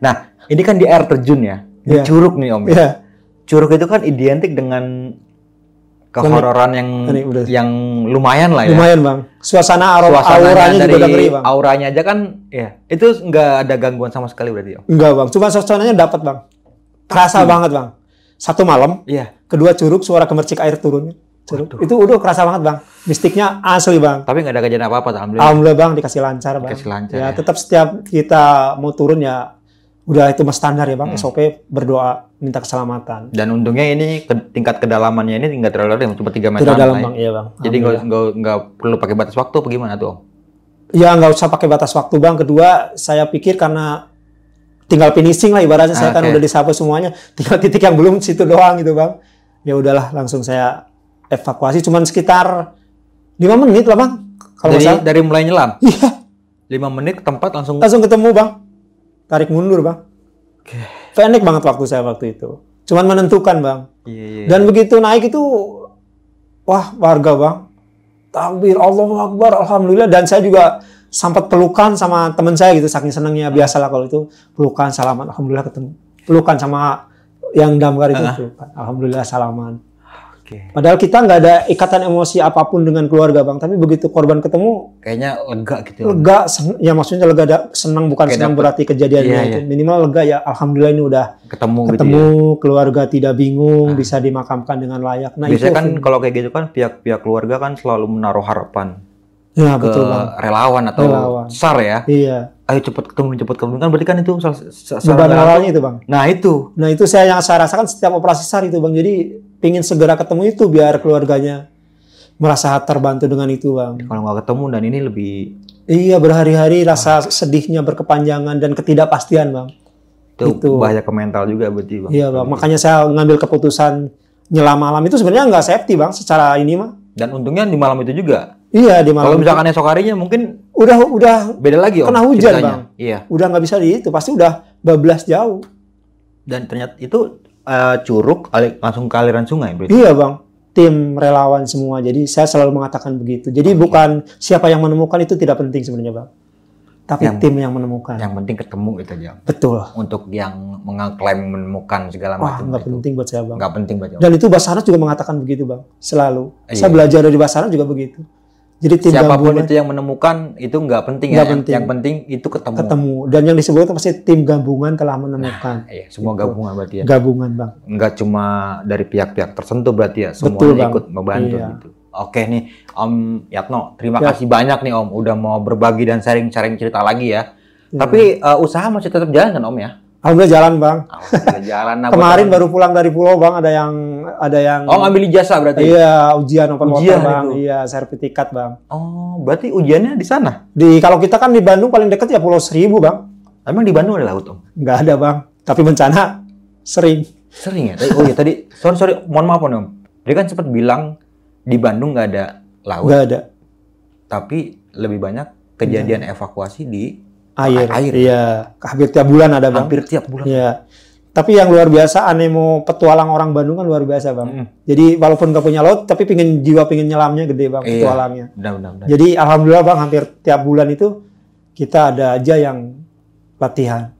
Nah, ini kan di air terjun ya, di Curug nih Om. Yeah. Curug itu kan identik dengan kehororan yang lumayan lah ya. Lumayan Bang. Auranya juga udah ngeri Bang. Auranya aja kan, ya itu nggak ada gangguan sama sekali berarti Om. Enggak Bang, cuma suasananya dapat Bang. Kerasa banget Bang. Satu malam, kedua Curug, suara gemercik air turunnya. Itu udah kerasa banget Bang. Mistiknya asli Bang. Tapi nggak ada kejadian apa-apa alhamdulillah. Alhamdulillah Bang, dikasih lancar Bang. Ya, tetap setiap kita mau turun ya udah itu mas standar ya Bang. SOP berdoa minta keselamatan. Dan untungnya ini tingkat kedalamannya ini nggak terlalu dalam, cuma 3 meter. Tidak dalam Bang, iya Bang. Jadi nggak perlu pakai batas waktu apa gimana tuh Om? Ya nggak usah pakai batas waktu Bang. Kedua saya pikir karena tinggal finishing lah ibaratnya, saya kan udah disapu semuanya. Tinggal titik yang belum situ doang gitu Bang. Ya udahlah langsung saya evakuasi, cuman sekitar 5 menit lah Bang. Dari mulai nyelam? Iya. 5 menit ke tempat langsung ketemu Bang. Tarik mundur Bang. Pendek banget waktu saya waktu itu. Cuman menentukan Bang. Dan begitu naik itu, wah warga Bang. Takbir, Allahu Akbar, Alhamdulillah. Dan saya juga sempat pelukan sama teman saya gitu. Saking senangnya, biasalah kalau itu. Pelukan, salaman, Alhamdulillah ketemu. Pelukan sama yang damkar itu. Pelukan. Alhamdulillah salaman. Padahal kita nggak ada ikatan emosi apapun dengan keluarga Bang, tapi begitu korban ketemu kayaknya lega gitu. Lega, ya maksudnya lega, senang bukan senang berarti kejadiannya itu. Minimal lega ya, alhamdulillah ini udah ketemu gitu ya. Keluarga tidak bingung, bisa dimakamkan dengan layak. Nah, biasanya kan kalau kayak gitu kan pihak keluarga kan selalu menaruh harapan ya, ke betul, Bang. relawan atau SAR ya. Iya. Ayo cepet ketemu kan berarti kan itu beban moralnya itu Bang. Nah itu yang saya rasakan setiap operasi SAR itu Bang. Jadi pingin segera ketemu itu biar keluarganya merasa terbantu dengan itu Bang. Kalau nggak ketemu dan ini lebih berhari-hari rasa sedihnya berkepanjangan dan ketidakpastian Bang. Itu bahaya ke mental juga berarti Bang. Iya Bang, makanya saya ngambil keputusan nyelam malam itu sebenarnya nggak safety Bang secara ini mah. Dan untungnya di malam itu juga. Iya di malam. Kalau misalkan esok harinya mungkin udah beda lagi kena hujan ceritanya. Bang. Iya. Udah nggak bisa di itu, pasti udah bablas jauh. Dan ternyata itu Curug langsung ke aliran sungai berarti. Iya Bang, tim relawan semua. Jadi saya selalu mengatakan begitu. Jadi bukan siapa yang menemukan itu tidak penting sebenarnya Bang. Tapi tim yang menemukan. Yang penting ketemu itu aja. Betul. Untuk yang mengeklaim menemukan segala macam. Nggak penting buat saya Bang. Nggak penting buat saya. Dan itu Basarnas juga mengatakan begitu Bang. Selalu. Saya belajar dari Basarnas juga begitu. Jadi tim siapapun gabungan, itu yang menemukan itu nggak penting ya. Yang penting itu ketemu. Dan yang disebut pasti tim gabungan telah menemukan. Iya, semua gabungan berarti ya. Gabungan Bang. Nggak cuma dari pihak-pihak tertentu berarti ya. Semuanya ikut membantu gitu. Oke nih Om Yatno, terima kasih banyak nih Om udah mau berbagi dan sharing-sharing cerita lagi ya. Tapi usaha masih tetap jalan kan Om ya? Alhamdulillah jalan Bang. Alhamdulillah jalan. Kemarin baru pulang dari pulau Bang, ada yang ngambil ijazah berarti? Iya, ujian open water Bang. Itu. Iya, sertifikat Bang. Oh, berarti ujiannya di sana? Kalau kita kan di Bandung paling dekat ya Pulau Seribu Bang. Emang di Bandung ada laut Om? Nggak ada Bang, tapi bencana sering. Sering ya? Oh iya tadi, sorry, mohon maaf Om. Dia kan sempat bilang di Bandung nggak ada laut. Nggak ada. Tapi lebih banyak kejadian evakuasi di air. Iya, hampir tiap bulan ada Bang. Hampir tiap bulan. Iya. Tapi yang luar biasa animo petualang orang Bandung kan luar biasa Bang. Jadi walaupun nggak punya laut, tapi jiwa pingin nyelamnya gede Bang, petualangnya. Benar. Jadi alhamdulillah Bang, hampir tiap bulan itu kita ada aja yang latihan.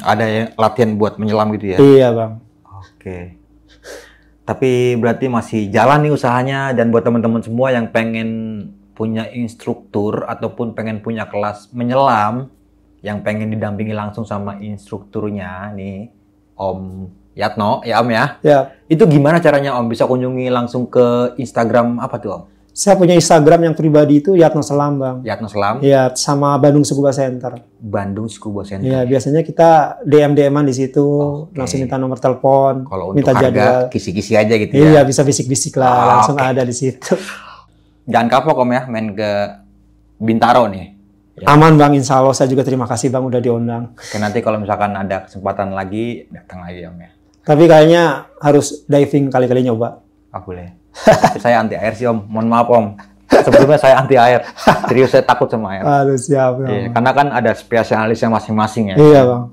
Ada latihan buat menyelam gitu ya? Iya Bang. Oke. Tapi berarti masih jalan nih usahanya, dan buat teman-teman semua yang pengen punya instruktur ataupun pengen punya kelas menyelam yang pengen didampingi langsung sama instrukturnya nih, Om Yatno, ya Om ya? Ya. Itu gimana caranya Om? Bisa kunjungi langsung ke Instagram apa tuh Om? Saya punya Instagram yang pribadi itu Yatno Selam, Bang. Yatno Selam? Iya, sama Bandung Scuba Center. Bandung Scuba Center. Iya, biasanya kita DM-an di situ, langsung minta nomor telepon, kalau minta untuk jadwal. harga kisi-kisi aja gitu ya? Iya, bisa bisik-bisik lah, langsung ada di situ. Jangan kapok Om ya, main ke Bintaro nih. Ya. Aman Bang, insya Allah. Saya juga terima kasih Bang udah diundang. Oke, nanti kalau misalkan ada kesempatan lagi, datang lagi Om ya. Tapi kayaknya harus diving kali-kali nyoba. Ah, boleh. Tapi saya anti air sih Om, mohon maaf Om. Sebelumnya saya anti air. Serius saya takut sama air. Aduh, siap. Iya, karena kan ada spesialisnya masing-masing ya. Iya Bang.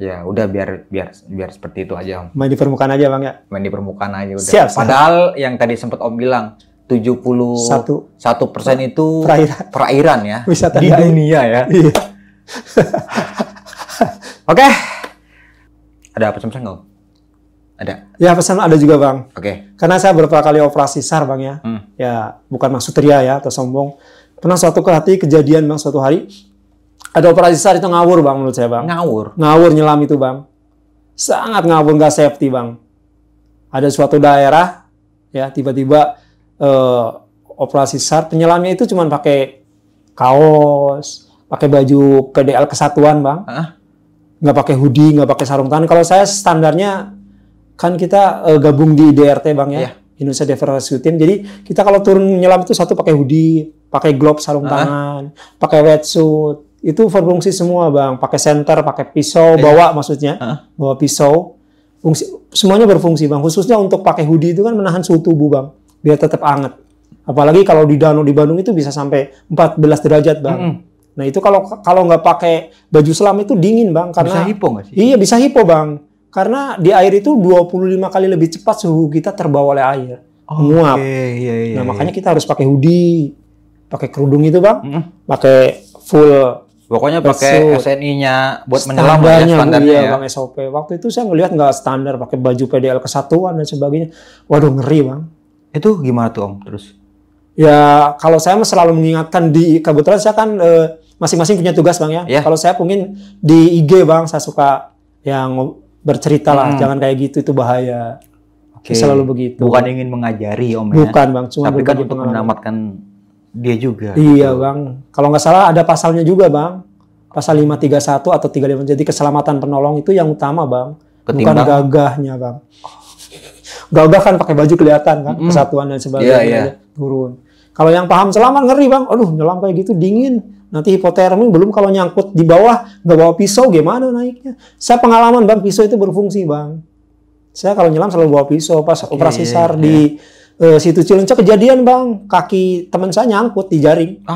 Ya udah biar seperti itu aja Om. Main di permukaan aja Bang ya. Main di permukaan aja udah. Siap. Padahal yang tadi sempat Om bilang 71% itu perairan ya. Wisata di dunia ya. Iya. Oke. Ada pesan-pesan nggak Om? Ada. Ya pesan ada juga Bang. Oke. Karena saya beberapa kali operasi SAR Bang ya. Ya bukan maksud ria ya atau sombong. Pernah suatu kejadian Bang, suatu hari ada operasi SAR itu ngawur Bang menurut saya Bang. Ngawur nyelam itu Bang. Sangat ngawur, nggak safety Bang. Ada suatu daerah ya tiba-tiba operasi SAR penyelamnya itu cuma pakai kaos, pakai baju PDL Kesatuan Bang. Nggak pakai hoodie, nggak pakai sarung tangan. Kalau saya standarnya kan kita gabung di DRT Bang ya, Indonesia Diver Rescue Team. Jadi kita kalau turun menyelam itu satu pakai hoodie, pakai glove sarung tangan, pakai wetsuit. Itu berfungsi semua Bang. Pakai senter, pakai pisau, bawa maksudnya, bawa pisau. Semuanya berfungsi Bang. Khususnya untuk pakai hoodie itu kan menahan suhu tubuh Bang, biar tetap hangat. Apalagi kalau di danau di Bandung itu bisa sampai 14 derajat Bang. Nah itu kalau nggak pakai baju selam itu dingin Bang. Karena bisa hipo nggak sih? Iya bisa hipo Bang. Karena di air itu 25 kali lebih cepat suhu kita terbawa oleh air. Menguap. Iya. Nah makanya kita harus pakai hoodie, pakai kerudung itu Bang, pakai full. Pokoknya pakai SNI-nya buat menyelam ya, standarnya iya, ya. Bang SOP. Waktu itu saya ngelihat nggak standar, pakai baju PDL Kesatuan dan sebagainya. Waduh ngeri Bang. Itu gimana tuh Om terus? Ya kalau saya selalu mengingatkan kebetulan saya kan masing-masing punya tugas Bang ya. Kalau saya mungkin di IG Bang, saya suka yang bercerita lah, jangan kayak gitu, itu bahaya. Selalu begitu. Bukan ingin mengajari Om ya. Bukan Bang, cuma tapi kan untuk menyelamatkan dia juga. Iya gitu. Bang, kalau nggak salah ada pasalnya juga Bang, pasal 531 atau 35. Jadi keselamatan penolong itu yang utama Bang, bukan gagahnya Bang. Gagah kan pakai baju kelihatan kan, Kesatuan dan sebagainya, turun. Kalau yang paham selamat ngeri Bang, aduh nyelam kayak gitu dingin. Nanti hipotermi, belum kalau nyangkut di bawah, nggak bawa pisau, gimana naiknya? Saya pengalaman Bang, pisau itu berfungsi Bang. Saya kalau nyelam selalu bawa pisau, pas operasi SAR di situ Cilencok kejadian Bang, kaki teman saya nyangkut di jaring.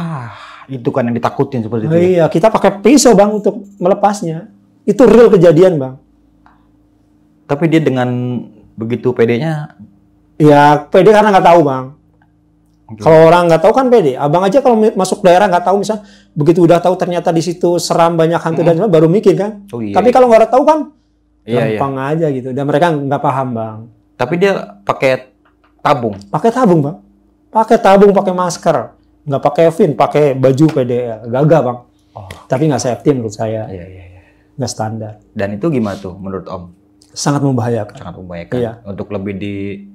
Itu kan yang ditakutin seperti itu. Iya, kita pakai pisau Bang untuk melepasnya. Itu real kejadian Bang. Tapi dia dengan begitu PD-nya? Ya, PD karena nggak tahu Bang. Kalau orang nggak tahu kan pede. Abang aja kalau masuk daerah nggak tahu misal begitu udah tahu ternyata di situ seram banyak hantu dan sebagainya baru mikir kan. Tapi kalau nggak tahu kan gampang aja gitu. Dan mereka nggak paham Bang. Tapi dia pakai tabung. Pakai tabung Bang. Pakai tabung, pakai masker. Nggak pakai fin, pakai baju PDL. Gagah Bang. Tapi nggak safety menurut saya. Nggak standar. Dan itu gimana tuh menurut Om? Sangat membahayakan. Sangat membahayakan. Untuk lebih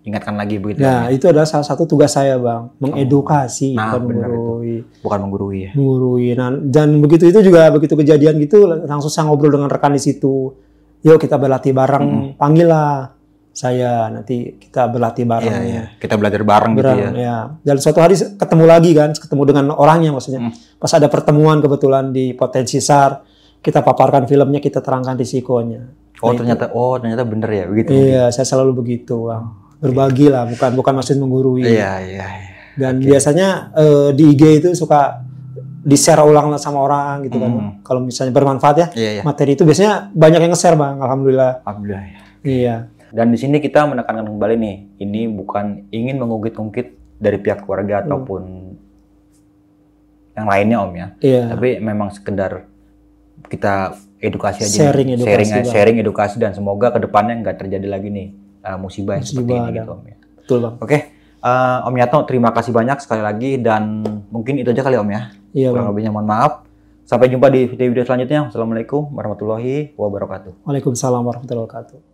ingatkan lagi begitu. Nah, itu adalah salah satu tugas saya Bang, mengedukasi, bukan menggurui. Bukan menggurui ya. Menggurui. Nah, dan begitu itu juga begitu kejadian gitu langsung saya ngobrol dengan rekan di situ. Yuk kita berlatih bareng, panggillah saya nanti kita berlatih bareng. Iya. Kita belajar bareng gitu ya. Dan suatu hari ketemu lagi kan, ketemu dengan orangnya maksudnya. Pas ada pertemuan kebetulan di Potensi SAR, kita paparkan filmnya, kita terangkan risikonya. Ternyata bener ya begitu. Iya, saya selalu begitu Bang. Berbagi lah, bukan maksud menggurui. Iya. Dan biasanya di IG itu suka di-share ulang sama orang gitu kan. Kalau misalnya bermanfaat ya, materi itu biasanya banyak yang nge-share Bang, alhamdulillah. Alhamdulillah ya. Iya. Dan di sini kita menekankan kembali nih, ini bukan ingin mengungkit-ungkit dari pihak keluarga ataupun yang lainnya Om ya. Iya. Tapi memang sekedar kita edukasi aja, sharing edukasi dan semoga kedepannya nggak terjadi lagi nih musibah yang seperti ini gitu Om ya. Betul Bang. Oke, Om Yatno, terima kasih banyak sekali lagi dan mungkin itu aja kali Om ya. Iya, kurang lebihnya mohon maaf. Sampai jumpa di video-video selanjutnya. Assalamualaikum warahmatullahi wabarakatuh. Waalaikumsalam warahmatullahi wabarakatuh.